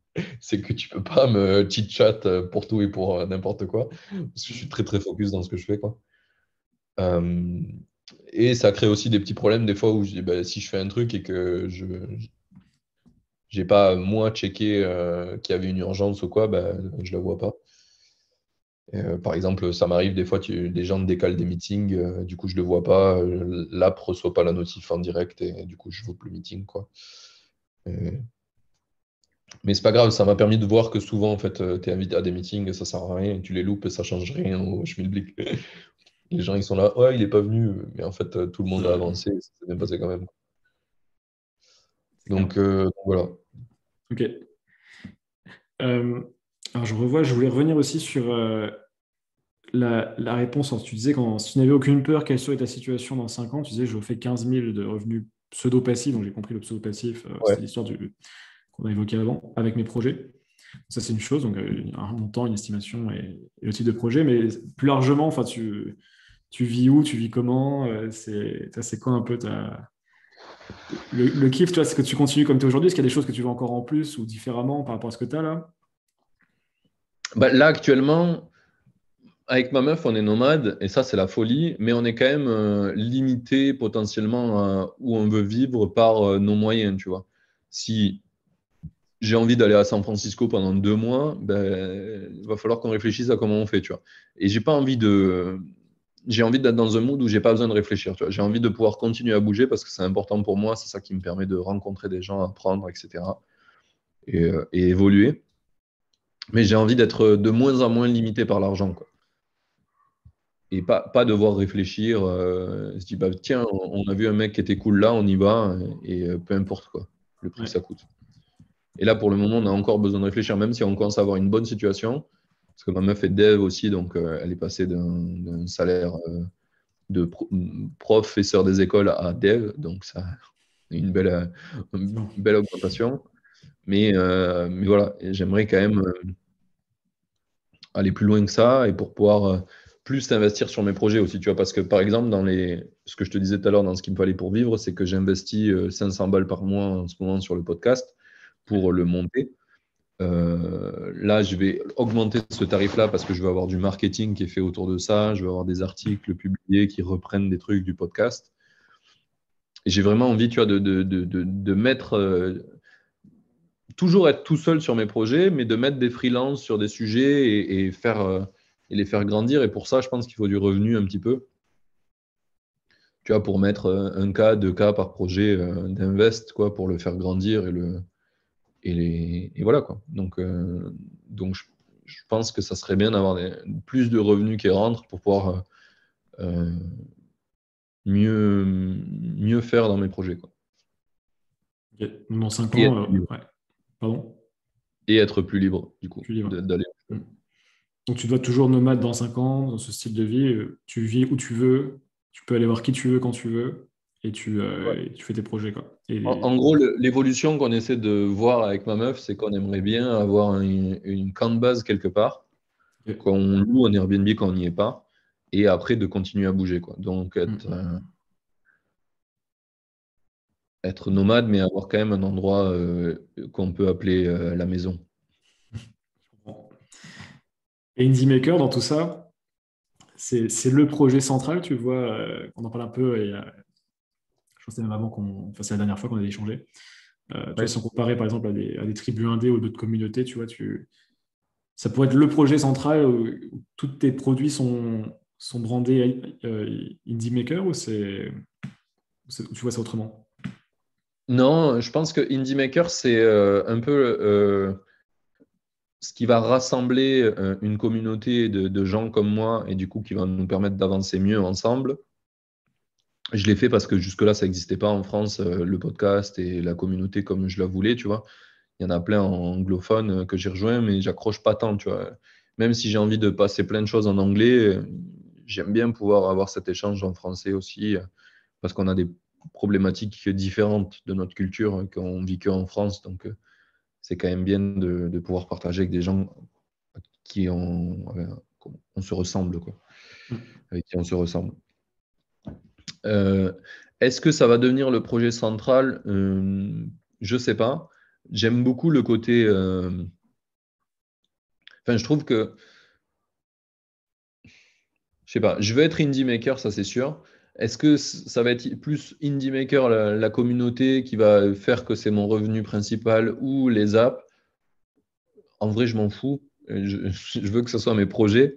C'est que tu peux pas me chit-chat pour tout et pour n'importe quoi. Parce que je suis très, très focus dans ce que je fais, quoi. Euh, et ça crée aussi des petits problèmes des fois où je dis, bah, si je fais un truc et que je j'ai pas moi checké qu'il y avait une urgence ou quoi, bah, je la vois pas. Par exemple, ça m'arrive des fois, des gens me décalent des meetings, du coup je le vois pas, l'app reçoit pas la notif en direct et du coup je vois plus le meeting, quoi. Euh, mais c'est pas grave, ça m'a permis de voir que souvent en fait tu es invité à des meetings, ça sert à rien, et tu les loupes et ça change rien au schmilblick. Les gens ils sont là, ouais il est pas venu, mais en fait tout le monde a Euh, avancé, et ça s'est bien passé quand même. c'est clair. Donc voilà. Ok. Euh, alors, je voulais revenir aussi sur la réponse. Alors, tu disais, si tu n'avais aucune peur, quelle serait ta situation dans 5 ans? Tu disais, je fais 15 000 de revenus pseudo-passifs. Donc, j'ai compris le pseudo-passif, Ouais. c'était l'histoire qu'on a évoqué avant, avec mes projets. Ça, c'est une chose, donc un montant, une estimation et le type de projet. Mais plus largement, enfin, tu vis où, tu vis comment, c'est quoi un peu le kiff, tu vois, c'est que tu continues comme tu es aujourd'hui. Est-ce qu'il y a des choses que tu veux encore en plus ou différemment par rapport à ce que tu as là? Bah, là, actuellement, avec ma meuf, on est nomade, et ça, c'est la folie, mais on est quand même limité potentiellement à où on veut vivre par nos moyens, tu vois. Si j'ai envie d'aller à San Francisco pendant 2 mois, ben, il va falloir qu'on réfléchisse à comment on fait, tu vois. Et j'ai pas envie de. J'ai envie d'être dans un mood où j'ai pas besoin de réfléchir, tu vois. J'ai envie de pouvoir continuer à bouger parce que c'est important pour moi, c'est ça qui me permet de rencontrer des gens, apprendre, etc. Et évoluer. Mais j'ai envie d'être de moins en moins limité par l'argent, quoi. Et pas devoir réfléchir. Se dire, bah, tiens, on a vu un mec qui était cool là, on y va, et peu importe quoi, le prix que Ouais. ça coûte. Et là, pour le moment, on a encore besoin de réfléchir, même si on commence à avoir une bonne situation. Parce que ma meuf est dev aussi, donc elle est passée d'un salaire de professeur des écoles à dev, donc ça une Bon. belle augmentation. Mais voilà, et j'aimerais quand même aller plus loin que ça et pour pouvoir plus investir sur mes projets aussi, tu vois, parce que par exemple, ce que je te disais tout à l'heure, dans ce qu'il me fallait pour vivre, c'est que j'investis 500 balles par mois en ce moment sur le podcast pour le monter. Là, je vais augmenter ce tarif-là parce que je veux avoir du marketing qui est fait autour de ça, je veux avoir des articles publiés qui reprennent des trucs du podcast. Et j'ai vraiment envie, tu vois, de mettre, toujours être tout seul sur mes projets, mais de mettre des freelances sur des sujets et les faire grandir. Et pour ça, je pense qu'il faut du revenu un petit peu, tu vois, pour mettre 1K, 2K par projet d'invest, quoi, pour le faire grandir et voilà, quoi. Donc je pense que ça serait bien d'avoir plus de revenus qui rentrent pour pouvoir euh, mieux faire dans mes projets, quoi. Ok. Donc, dans 5 Et être ans, plus libre, ouais. Pardon? et être plus libre, du coup, Tu livres. d'aller. Hmm. Donc, tu dois être toujours nomade dans 5 ans, dans ce style de vie. Tu vis où tu veux, tu peux aller voir qui tu veux quand tu veux, et tu fais tes projets, quoi. En gros, l'évolution qu'on essaie de voir avec ma meuf, c'est qu'on aimerait bien avoir une camp de base quelque part, Ok. qu'on loue en Airbnb quand on n'y est pas, et après de continuer à bouger, quoi. Donc Hmm. être nomade, mais avoir quand même un endroit qu'on peut appeler la maison. Je comprends. Et Indie Maker, dans tout ça, c'est le projet central, tu vois. On en parle un peu, je pense que c'était même avant enfin, c'est la dernière fois qu'on a échangé. Tu vois, Ouais. si on comparait par exemple à des tribus indés ou d'autres communautés, tu vois, ça pourrait être le projet central où tous tes produits sont brandés Indie Maker ou tu vois ça autrement? Non, je pense que Indie Maker, c'est un peu ce qui va rassembler une communauté de gens comme moi et du coup qui va nous permettre d'avancer mieux ensemble. Je l'ai fait parce que jusque-là, ça n'existait pas en France, le podcast et la communauté comme je la voulais, tu vois. Il y en a plein en anglophone que j'ai rejoint, mais j'accroche pas tant, tu vois. Même si j'ai envie de passer plein de choses en anglais, j'aime bien pouvoir avoir cet échange en français aussi, parce qu'on a des problématiques différentes de notre culture qu'on vit qu'en France. Donc, c'est quand même bien de pouvoir partager avec des gens on se ressemble, quoi, Mm. avec qui on se ressemble. Euh, Est-ce que ça va devenir le projet central? Je sais pas. J'aime beaucoup le côté. Enfin, je trouve que, je sais pas, je veux être indie maker, ça c'est sûr. Est-ce que ça va être plus indie maker, la communauté qui va faire que c'est mon revenu principal ou les apps? En vrai, je m'en fous. Je veux que ce soit mes projets.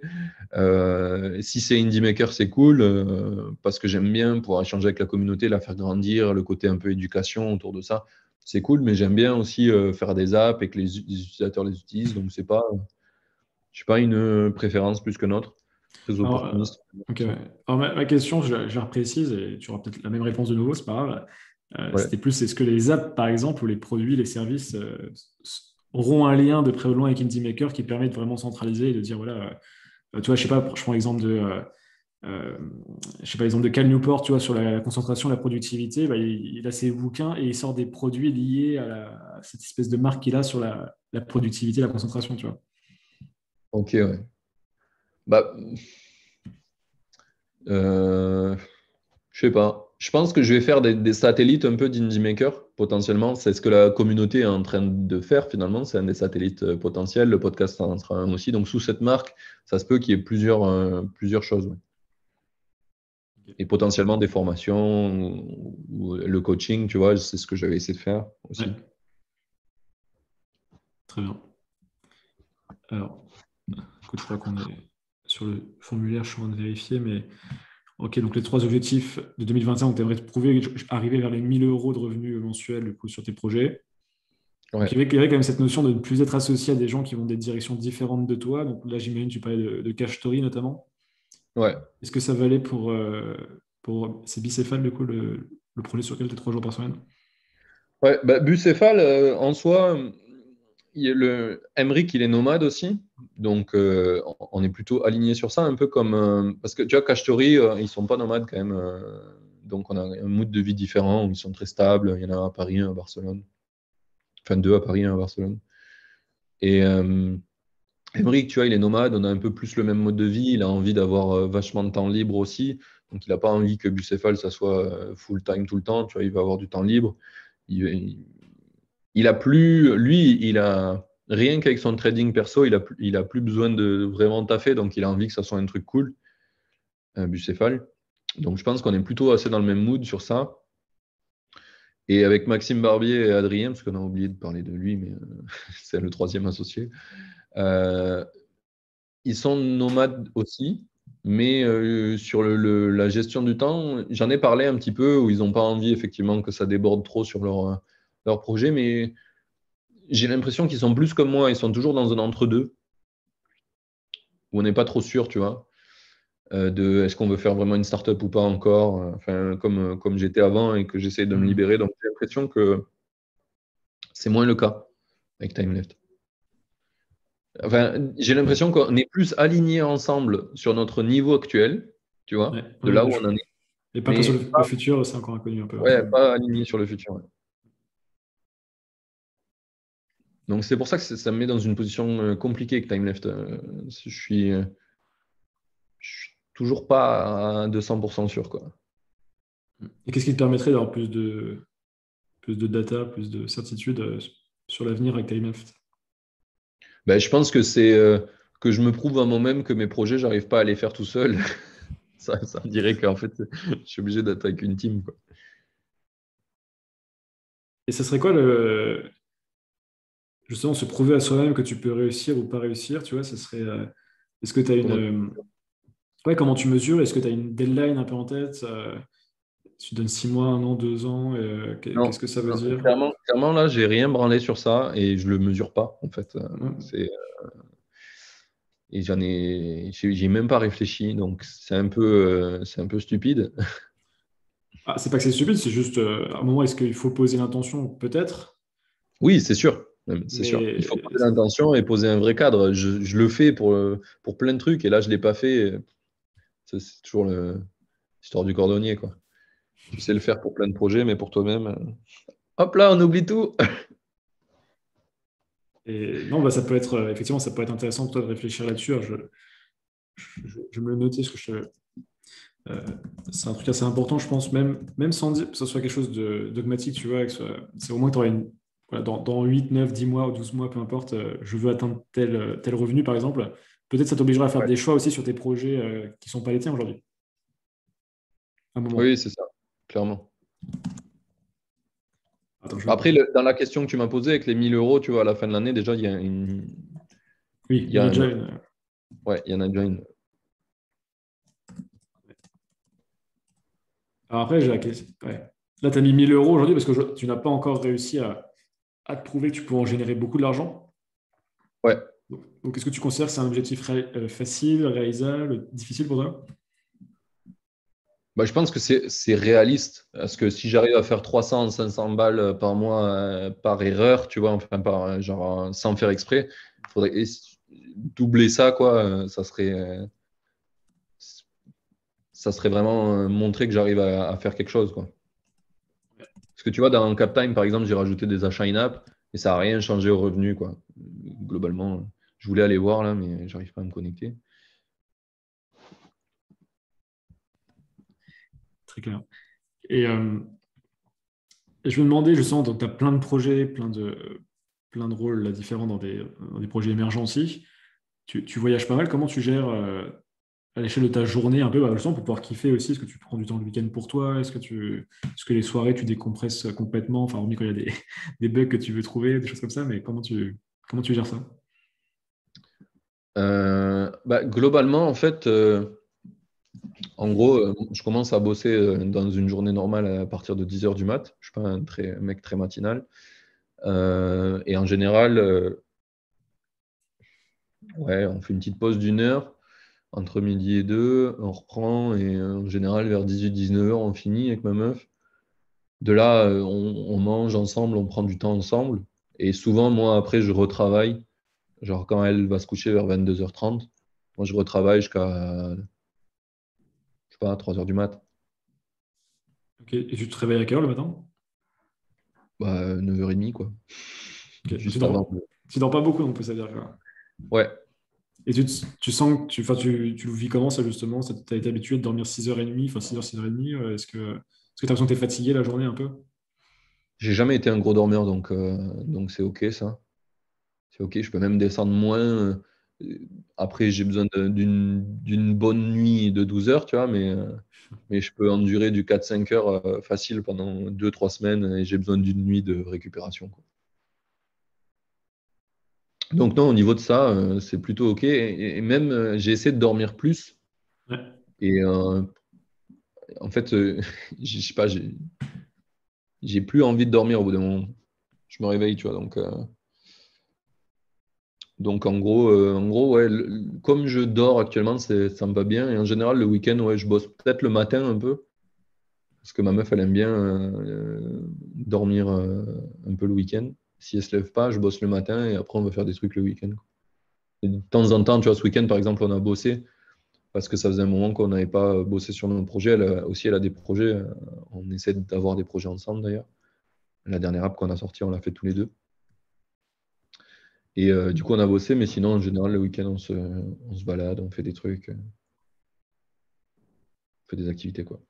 Si c'est Indie Maker, c'est cool parce que j'aime bien pouvoir échanger avec la communauté, la faire grandir, le côté un peu éducation autour de ça. C'est cool, mais j'aime bien aussi faire des apps et que les utilisateurs les utilisent. Donc, je suis pas une préférence plus que notre. Très Alors, opportuniste. ok, ouais. Alors, ma question, je la reprécise et tu auras peut-être la même réponse de nouveau, c'est pas grave. Ouais. C'était plus, est-ce que les apps, par exemple, ou les produits, les services auront un lien de près ou loin avec Indie Maker qui permet de vraiment centraliser et de dire, voilà, tu vois, je sais pas, je prends l'exemple euh, je sais pas, l'exemple de Cal Newport, tu vois, sur la concentration, la productivité, bah, il a ses bouquins et il sort des produits liés à cette espèce de marque qu'il a sur la productivité, la concentration, tu vois. Ok, ouais. Bah, euh, je sais pas. Je pense que je vais faire des satellites un peu d'Indie Maker, potentiellement. C'est ce que la communauté est en train de faire, finalement. C'est un des satellites potentiels. Le podcast en sera un aussi. Donc, sous cette marque, ça se peut qu'il y ait plusieurs choses. Ouais. Ok. Et potentiellement des formations ou le coaching, tu vois, c'est ce que j'avais essayé de faire aussi. Ouais, très bien. Alors, écoute, je crois qu'on est sur le formulaire, je suis en train de vérifier, mais ok, donc les trois objectifs de 2025, on t'aimerait te prouver arriver vers les 1000 euros de revenus mensuels du coup, sur tes projets. Donc, Ouais, il y avait quand même cette notion de ne plus être associé à des gens qui vont des directions différentes de toi. Donc là, j'imagine que tu parlais de Cash Story notamment. ouais. Est-ce que ça valait pour ces bicéphales, du coup, le projet sur lequel tu es 3 jours par semaine? Ouais, bah, Bucéphale, en soi, Emric, il est nomade aussi. Donc, on est plutôt aligné sur ça, un peu comme. Parce que tu vois, Cachetori, ils sont pas nomades quand même. Donc, on a un mood de vie différent où ils sont très stables. Il y en a un à Paris, un à Barcelone. Enfin, deux à Paris, un à Barcelone. Et Emric, tu vois, il est nomade. On a un peu plus le même mode de vie. Il a envie d'avoir vachement de temps libre aussi. Donc, il n'a pas envie que Bucéphale, ça soit full time tout le temps. Tu vois, il va avoir du temps libre. Il, il a plus, lui, il a rien qu'avec son trading perso, il a plus besoin de vraiment taffer, donc il a envie que ça soit un truc cool, un bucéphale. Donc je pense qu'on est plutôt assez dans le même mood sur ça. Et avec Maxime Barbier et Adrien, parce qu'on a oublié de parler de lui, mais c'est le troisième associé, euh, ils sont nomades aussi, mais sur la gestion du temps, j'en ai parlé un petit peu, où ils n'ont pas envie effectivement que ça déborde trop sur leur projet, mais j'ai l'impression qu'ils sont plus comme moi, ils sont toujours dans un entre-deux, où on n'est pas trop sûr, tu vois, de est-ce qu'on veut faire vraiment une startup ou pas encore, enfin, comme j'étais avant et que j'essaie de me Hmm. libérer. Donc j'ai l'impression que c'est moins le cas avec TimeLeft. Enfin, j'ai l'impression qu'on est plus alignés ensemble sur notre niveau actuel, tu Ouais, vois, de ouais, là mais, où on en est, et pas sur mais le futur, c'est encore inconnu un peu. Ouais. ouais, pas alignés sur le futur. Ouais. Donc c'est pour ça que ça me met dans une position compliquée avec TimeLeft. Je suis toujours pas à 200% sûr, quoi. Et qu'est-ce qui te permettrait d'avoir plus de data, plus de certitude sur l'avenir avec TimeLeft? Ben, je pense que c'est que je me prouve à moi-même que mes projets, j'arrive pas à les faire tout seul. Ça me dirait qu'en fait, je suis obligé d'attaquer une team, quoi. Et ça serait quoi justement se prouver à soi-même que tu peux réussir ou pas réussir, tu vois, ça serait est-ce que tu as Comment- ouais, comment tu mesures? Est-ce que tu as une deadline un peu en tête? Tu donnes 6 mois, 1 an, 2 ans, qu'est-ce Non, que ça veut non, dire? clairement, là, j'ai rien branlé sur ça et je le mesure pas, en fait. Ouais. Et j'ai même pas réfléchi, donc c'est un peu stupide. Ah, c'est pas que c'est stupide, c'est juste à un moment, est-ce qu'il faut poser l'intention? Peut-être, Oui, c'est sûr. C'est sûr. Il faut mais poser l'intention et poser un vrai cadre. Je le fais pour plein de trucs et là, je l'ai pas fait. C'est toujours l'histoire du cordonnier, quoi. Tu sais le faire pour plein de projets, mais pour toi-même, hop là, on oublie tout. et non, bah, ça peut être effectivement, ça peut être intéressant pour toi de réfléchir là-dessus. Alors, je vais me le noter parce que euh, c'est un truc assez important, je pense, même sans dire que ce soit quelque chose de dogmatique, tu vois, c'est au moins que tu auras voilà, dans 8, 9, 10 mois ou 12 mois, peu importe, je veux atteindre tel revenu, par exemple. Peut-être ça t'obligera à faire Ouais. des choix aussi sur tes projets qui ne sont pas les tiens aujourd'hui, à un Oui, moment. c'est ça, clairement. Attends, je vais Après, noter. dans la question que tu m'as posée avec les 1000 euros, tu vois, à la fin de l'année, déjà, Oui, il il y y en a a un- déjà une. ouais, il y en a déjà une. Alors après, j'ai la question. Ouais. Là, tu as mis 1000 euros aujourd'hui parce que tu n'as pas encore réussi à te prouver que tu peux en générer beaucoup d'argent. Ouais. Donc, est-ce que tu considères que c'est un objectif facile, réalisable, difficile pour toi? Bah, je pense que c'est réaliste. Parce que si j'arrive à faire 300, 500 balles par mois par erreur, tu vois, enfin, genre, sans faire exprès, il faudrait doubler ça, quoi. Ça serait vraiment montrer que j'arrive à faire quelque chose, quoi. Parce que tu vois, dans CapTime, par exemple, j'ai rajouté des achats in-app et ça n'a rien changé au revenu, quoi. Globalement, je voulais aller voir là, mais j'arrive pas à me connecter. Très clair. Et, et je me demandais justement, donc tu as plein de projets, plein de rôles là, différents dans des projets émergents aussi. Tu voyages pas mal, comment tu gères à l'échelle de ta journée un peu bah, justement pour pouvoir kiffer aussi? Est-ce que tu prends du temps le week-end pour toi? Est-ce que les soirées tu décompresses complètement? Enfin, hormis quand il y a des, des bugs que tu veux trouver, des choses comme ça, mais comment tu gères ça? Globalement, en fait, en gros, je commence à bosser dans une journée normale à partir de 10 heures du mat. Je suis pas un mec très matinal. Et en général, ouais, on fait une petite pause d'une heure entre midi et deux. On reprend et en général, vers 18-19 heures, on finit avec ma meuf. De là, on mange ensemble, on prend du temps ensemble. Et souvent, moi, après, je retravaille. Genre, quand elle va se coucher vers 22h30, moi, je retravaille jusqu'à, je sais pas, 3 heures du mat. Ok. Et tu te réveilles à quelle heure le matin? Bah, 9h30, quoi. Ok. Juste avant. Tu dors pas beaucoup non plus, ça veut dire quoi. Ouais. Et tu sens que enfin, tu le vis comment ça justement? Tu as été habitué de dormir 6h30, enfin 6h, 6h30. Est-ce que tu as l'impression que tu es fatigué la journée un peu? J'ai jamais été un gros dormeur, donc c'est OK, ça. C'est OK. Je peux même descendre moins. Après, j'ai besoin d'une bonne nuit de 12 heures, tu vois, mais je peux endurer du 4-5 heures facile pendant 2-3 semaines et j'ai besoin d'une nuit de récupération, quoi. Donc, non, au niveau de ça, c'est plutôt OK. Et même, j'ai essayé de dormir plus. Ouais. Et en fait, je sais pas, j'ai plus envie de dormir au bout d'un moment. Je me réveille, tu vois. Donc en gros ouais, comme je dors actuellement, ça me va bien. Et en général, le week-end, ouais, je bosse peut-être le matin un peu. Parce que ma meuf, elle aime bien dormir un peu le week-end. Si elle se lève pas, je bosse le matin et après, on va faire des trucs le week-end, quoi. Et de temps en temps, tu vois, ce week-end, par exemple, on a bossé parce que ça faisait un moment qu'on n'avait pas bossé sur nos projets. Aussi, elle a des projets. On essaie d'avoir des projets ensemble, d'ailleurs. La dernière app qu'on a sortie, on l'a fait tous les deux. Et du coup, on a bossé, mais sinon, en général, le week-end, on se balade, on fait des trucs, on fait des activités, quoi.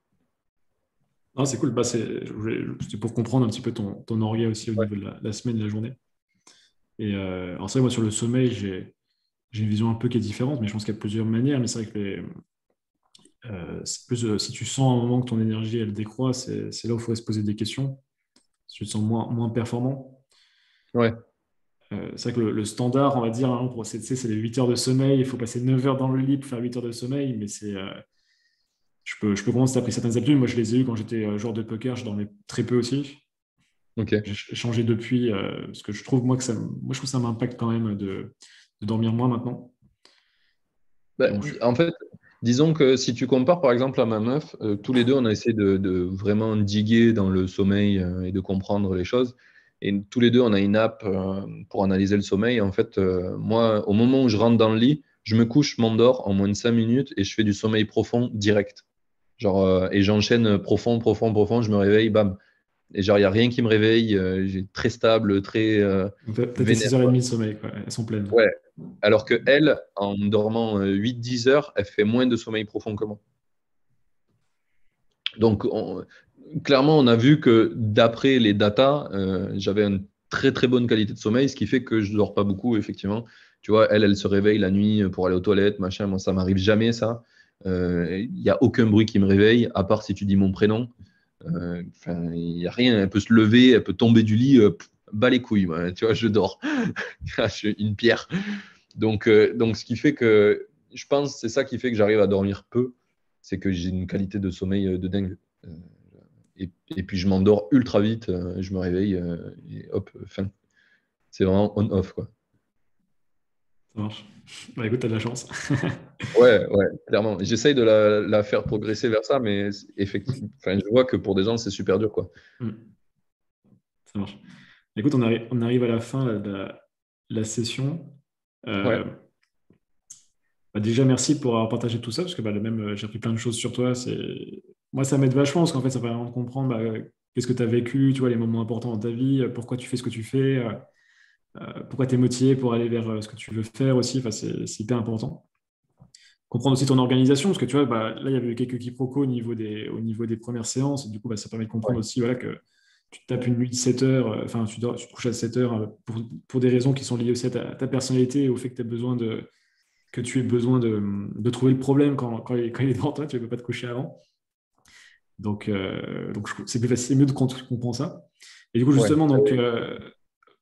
Non, c'est cool. Bah, c'était pour comprendre un petit peu ton orga aussi au Ouais. niveau de la semaine, de la journée. Et alors, c'est vrai, moi, sur le sommeil, j'ai une vision un peu qui est différente, mais je pense qu'il y a plusieurs manières. Mais c'est vrai que c'est plus, si tu sens à un moment que ton énergie, elle décroît, c'est là où il faudrait se poser des questions. Si tu te sens moins performant. Ouais. C'est vrai que le standard, on va dire, hein, pour CTC, c'est les 8 heures de sommeil. Il faut passer 9 heures dans le lit pour faire 8 heures de sommeil. Mais je peux comprendre si tu as pris certaines habitudes. Moi, je les ai eues quand j'étais joueur de poker. Je dormais très peu aussi. Ok. J'ai changé depuis parce que je trouve, moi, je trouve que ça m'impacte quand même de dormir moins maintenant. Bah, Et bon, en fait, disons que si tu compares par exemple à ma meuf, tous les deux, on a essayé de vraiment diguer dans le sommeil et de comprendre les choses. Et tous les deux, on a une app pour analyser le sommeil. En fait, moi, au moment où je rentre dans le lit, je me couche, je m'endors en moins de 5 minutes et je fais du sommeil profond direct. Genre, et j'enchaîne profond, profond, profond, je me réveille, bam. Et genre, il n'y a rien qui me réveille, j'ai très stable, très t'as tes vénère. 6h30 de sommeil, quoi. Elles sont pleines. Ouais. Alors que elle, en dormant 8-10 heures, elle fait moins de sommeil profond que moi. Donc, clairement, on a vu que d'après les datas, j'avais une très très bonne qualité de sommeil, ce qui fait que je ne dors pas beaucoup, effectivement. Tu vois, elle se réveille la nuit pour aller aux toilettes, machin. Moi, ça m'arrive jamais, ça. Il n'y a aucun bruit qui me réveille, à part si tu dis mon prénom. Enfin, il n'y a rien. Elle peut se lever, elle peut tomber du lit, bas les couilles. Moi, tu vois, je dors. Je suis une pierre. Donc, ce qui fait que je pense, c'est ça qui fait que j'arrive à dormir peu, c'est que j'ai une qualité de sommeil de dingue. Euh, et puis je m'endors ultra vite, je me réveille et hop, fin. C'est vraiment on-off, quoi. Ça marche. Bah écoute, t'as de la chance. Ouais, ouais, clairement. J'essaye de la faire progresser vers ça, mais effectivement, enfin, je vois que pour des gens, c'est super dur, quoi. Hmm, ça marche. Écoute, on arrive à la fin là, de la session. Ouais, Euh, Bah, déjà, merci pour avoir partagé tout ça, parce que bah, j'ai appris plein de choses sur toi. Moi, ça m'aide vachement, parce qu'en fait, ça permet de comprendre bah, qu'est-ce que tu as vécu, tu vois, les moments importants dans ta vie, pourquoi tu fais ce que tu fais, pourquoi tu es motivé pour aller vers ce que tu veux faire aussi. Enfin, c'est hyper important. comprendre aussi ton organisation, parce que tu vois, bah, là, il y avait eu quelques quiproquos au niveau des premières séances, et du coup, bah, ça permet de comprendre aussi voilà, que tu te tapes une nuit de 7 heures, enfin, tu te couches à 7 heures pour des raisons qui sont liées aussi à ta personnalité et au fait que tu as besoin que tu aies besoin de trouver le problème quand il est devant toi, tu ne peux pas te coucher avant. Donc c'est plus facile, c'est mieux de quand tu comprends ça. Et du coup, Ouais. justement, donc,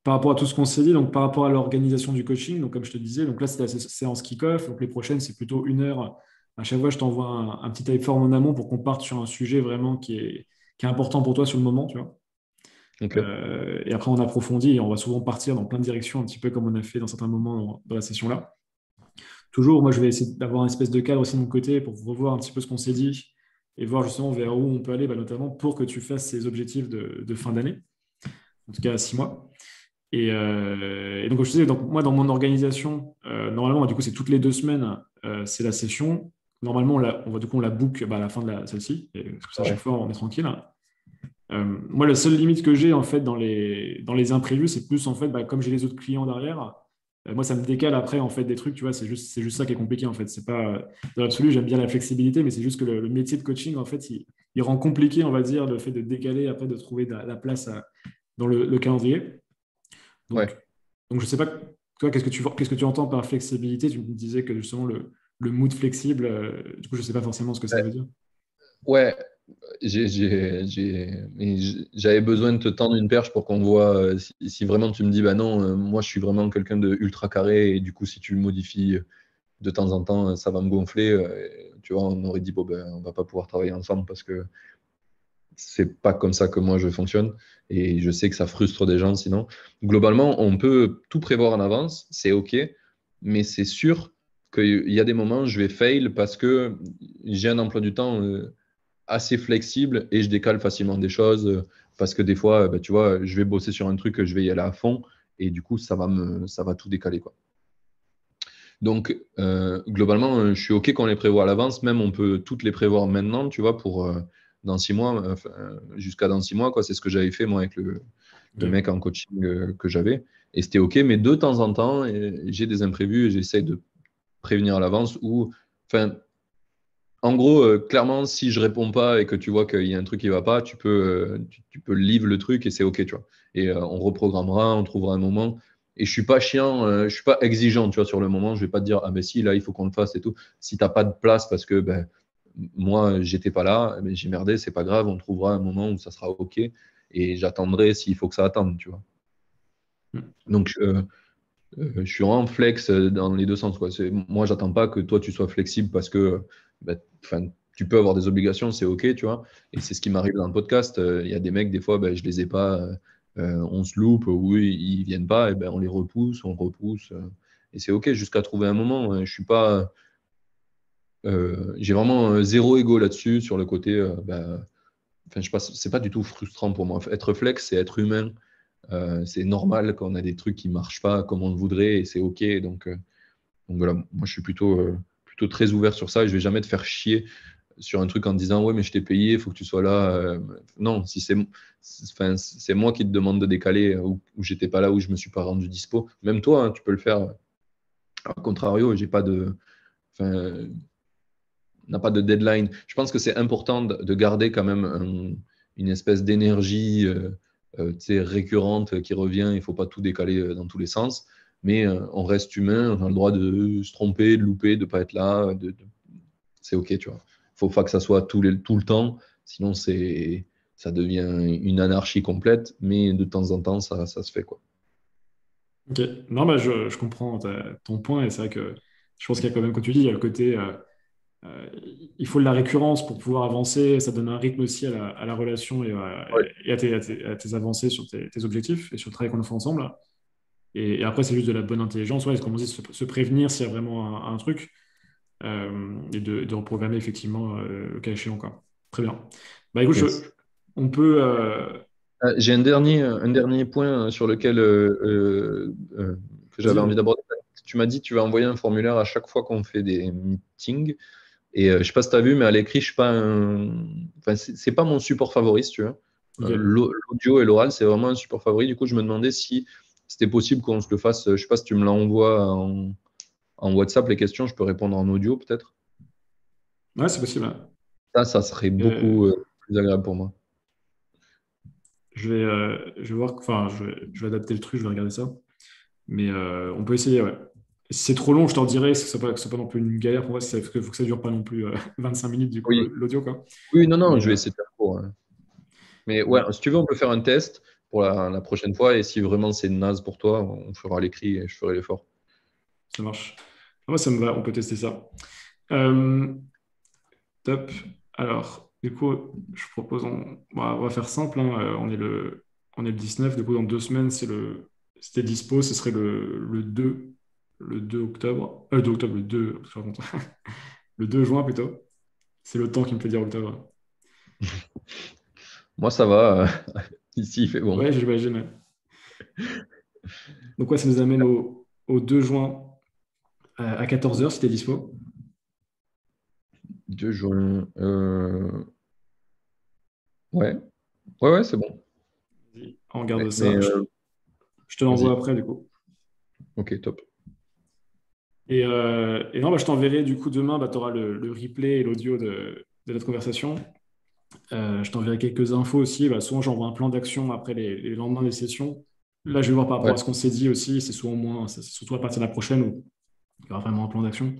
par rapport à tout ce qu'on s'est dit, donc par rapport à l'organisation du coaching, donc comme je te disais, donc là, c'est la séance kick-off. Donc les prochaines, c'est plutôt 1 heure. À chaque fois, je t'envoie un petit typeform en amont pour qu'on parte sur un sujet vraiment qui est important pour toi sur le moment, tu vois. Ok. Et après, on approfondit et on va souvent partir dans plein de directions, un petit peu comme on a fait dans certains moments dans la session-là. Toujours, moi, je vais essayer d'avoir une espèce de cadre aussi de mon côté pour revoir un petit peu ce qu'on s'est dit et voir justement vers où on peut aller, bah, notamment pour que tu fasses ces objectifs de fin d'année, en tout cas à 6 mois. Et donc, comme je te disais, donc, moi, dans mon organisation, normalement, du coup, c'est toutes les 2 semaines, c'est la session. Normalement, on la book bah, à la fin de celle-ci. Et comme ça, à chaque Ouais. fois, on est tranquille. Moi, la seule limite que j'ai en fait dans les imprévus, c'est plus en fait, bah, comme j'ai les autres clients derrière, moi, ça me décale après en fait des trucs, tu vois, c'est juste ça qui est compliqué en fait. C'est pas dans l'absolu, j'aime bien la flexibilité, mais c'est juste que le métier de coaching en fait, il rend compliqué, on va dire, le fait de décaler après, de trouver la place dans le calendrier. Donc, Ouais. donc, je sais pas, toi, qu'est-ce que tu entends par flexibilité? Tu me disais que justement le mood flexible, du coup, je sais pas forcément ce que ça Ouais. veut dire. Ouais. J'avais besoin de te tendre une perche pour qu'on voit si vraiment tu me dis, bah non, moi je suis vraiment quelqu'un de ultra carré et du coup, si tu le modifies de temps en temps, ça va me gonfler. Tu vois, on aurait dit, bon, ben, on va pas pouvoir travailler ensemble parce que c'est pas comme ça que moi je fonctionne et je sais que ça frustre des gens sinon. Globalement, on peut tout prévoir en avance, c'est OK, mais c'est sûr qu'il y a des moments où je vais fail parce que j'ai un emploi du temps assez flexible et je décale facilement des choses parce que des fois, bah, tu vois, je vais bosser sur un truc, je vais y aller à fond et du coup, ça va tout décaler, quoi. Donc, globalement, je suis OK qu'on les prévoit à l'avance. Même, on peut toutes les prévoir maintenant, tu vois, pour dans 6 mois, jusqu'à dans 6 mois, quoi. C'est ce que j'avais fait, moi, avec le Ok. mec en coaching que j'avais. Et c'était OK. Mais de temps en temps, j'ai des imprévus et j'essaie de prévenir à l'avance ou, enfin, en gros, clairement, si je réponds pas et que tu vois qu'il y a un truc qui va pas, tu peux leave le truc et c'est OK, tu vois. Et on reprogrammera, on trouvera un moment. Et je suis pas chiant, je suis pas exigeant, tu vois, sur le moment. Je vais pas te dire, ah ben si, là, il faut qu'on le fasse et tout. Si t'as pas de place parce que ben, moi, j'étais pas là, mais j'ai merdé, c'est pas grave, on trouvera un moment où ça sera OK. Et j'attendrai s'il faut que ça attende, tu vois. Hmm. Donc, je suis vraiment flex dans les deux sens, quoi. Moi, j'attends pas que toi, tu sois flexible parce que bah, enfin, tu peux avoir des obligations, c'est OK, tu vois. Et c'est ce qui m'arrive dans le podcast. Il y a des mecs, des fois, ben, je les ai pas, on se loupe, ou ils viennent pas, et ben, on les repousse, on repousse. Et c'est OK jusqu'à trouver un moment. Je suis pas, j'ai vraiment zéro ego là-dessus, sur le côté, ben, enfin, je sais pas, c'est pas du tout frustrant pour moi. Être flex, c'est être humain. C'est normal quand on a des trucs qui marchent pas comme on le voudrait et c'est OK. Donc voilà, moi je suis plutôt très ouvert sur ça et je vais jamais te faire chier sur un truc en te disant ouais mais je t'ai payé, il faut que tu sois là. Non, si enfin, c'est moi qui te demande de décaler ou j'étais pas là, ou je me suis pas rendu dispo. Même toi, hein, tu peux le faire. A contrario, j'ai pas de, enfin, on n'a pas de deadline. Je pense que c'est important de garder quand même une espèce d'énergie tu sais, récurrente qui revient. Il ne faut pas tout décaler dans tous les sens. Mais on reste humain, on a le droit de se tromper, de louper, de ne pas être là. C'est OK, tu vois. Il ne faut pas que ça soit tout le temps. Sinon, ça devient une anarchie complète. Mais de temps en temps, ça se fait, quoi. Ok. Non, bah, je comprends ton point et c'est vrai que je pense qu'il y a quand même, comme tu dis, il y a le côté, euh, il faut de la récurrence pour pouvoir avancer, ça donne un rythme aussi à la relation Ouais. et à tes avancées sur tes objectifs et sur le travail qu'on fait ensemble. Et après, c'est juste de la bonne intelligence, ouais, comme on dit, se prévenir s'il y a vraiment un truc et de reprogrammer effectivement le cas échéant, quoi. Très bien. Bah écoute, Yes. on peut. J'ai un dernier point sur lequel que j'avais envie Vas-y. d'aborder. Tu m'as dit que tu vas envoyer un formulaire à chaque fois qu'on fait des meetings. Et je ne sais pas si tu as vu, mais à l'écrit, je suis pas enfin, c'est pas mon support favori, si tu veux. Ok. L'audio et l'oral, c'est vraiment un support favori. Du coup, je me demandais si c'était possible qu'on se le fasse. Je ne sais pas si tu me l'envoies en WhatsApp, les questions, je peux répondre en audio peut-être. Ouais, c'est possible. Ouais. Ça serait beaucoup Euh, plus agréable pour moi. je vais voir, enfin, je vais adapter le truc, je vais regarder ça. Mais on peut essayer, ouais. Et si c'est trop long, je t'en dirai, que ce soit pas non plus une galère pour moi, parce qu'il faut que ça dure pas non plus 25 minutes, du coup, Oui, l'audio, quoi. oui, non, non, Mais je vais essayer de faire court, hein. Mais ouais, ouais, si tu veux, on peut faire un test pour la prochaine fois. Et si vraiment c'est naze pour toi, on fera l'écrit et je ferai l'effort. ça marche. Moi, ça me va, on peut tester ça. Euh, Top. Alors, du coup, je propose, on va faire simple, hein. On est le 19, du coup, dans 2 semaines, c'était dispo, ce serait le 2 octobre. Le 2 octobre, je raconte. Le 2 juin plutôt. C'est le temps qui me fait dire octobre. Moi, ça va. Ici, il fait bon. Ouais, j'imagine. Ouais. Donc, ouais, ça nous amène au 2 juin à 14 h si t'es dispo. 2 juin. Ouais, ouais, ouais, c'est bon. Vas-y, on regarde Mais ça. Je te l'envoie vas-y. après, du coup. Ok, top. Et non, bah, je t'enverrai, du coup, demain, bah, tu auras le replay et l'audio de notre conversation. Je t'enverrai quelques infos aussi. Bah, souvent, j'envoie un plan d'action après les lendemains des sessions. Là, je vais voir par rapport Ouais, à ce qu'on s'est dit aussi. C'est surtout à partir de la prochaine où il y aura vraiment un plan d'action.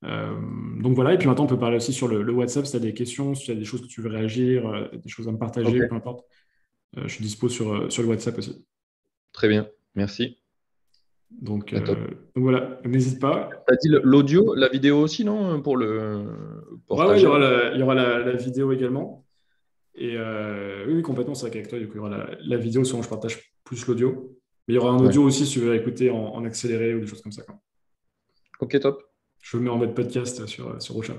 Euh, donc voilà. Et puis maintenant, on peut parler aussi sur le WhatsApp si tu as des questions, si tu as des choses que tu veux réagir, des choses à me ok, partager, peu importe. Je suis dispo sur le WhatsApp aussi. très bien. Merci. Donc, À top. voilà, n'hésite pas. T'as dit l'audio, la vidéo aussi, non? Pour le Ouais, ouais, il y partager, aura là? la vidéo également. Et oui, oui, complètement, c'est vrai qu'avec toi, du coup, il y aura la vidéo, souvent je partage plus l'audio. Mais il y aura un Ouais. audio aussi si tu veux écouter en accéléré ou des choses comme ça, quoi. Ok, top. Je me mets en mode podcast sur Ocha.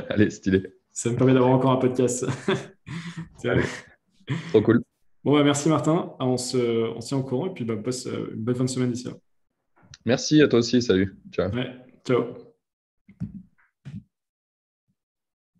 Allez, stylé. Ça me permet d'avoir encore un podcast. Tiens. Allez, trop cool. Bon, bah, merci Martin. On se tient au courant et puis bah, passe une bonne fin de semaine d'ici là. Merci à toi aussi. Salut. Ciao. Ouais, ciao.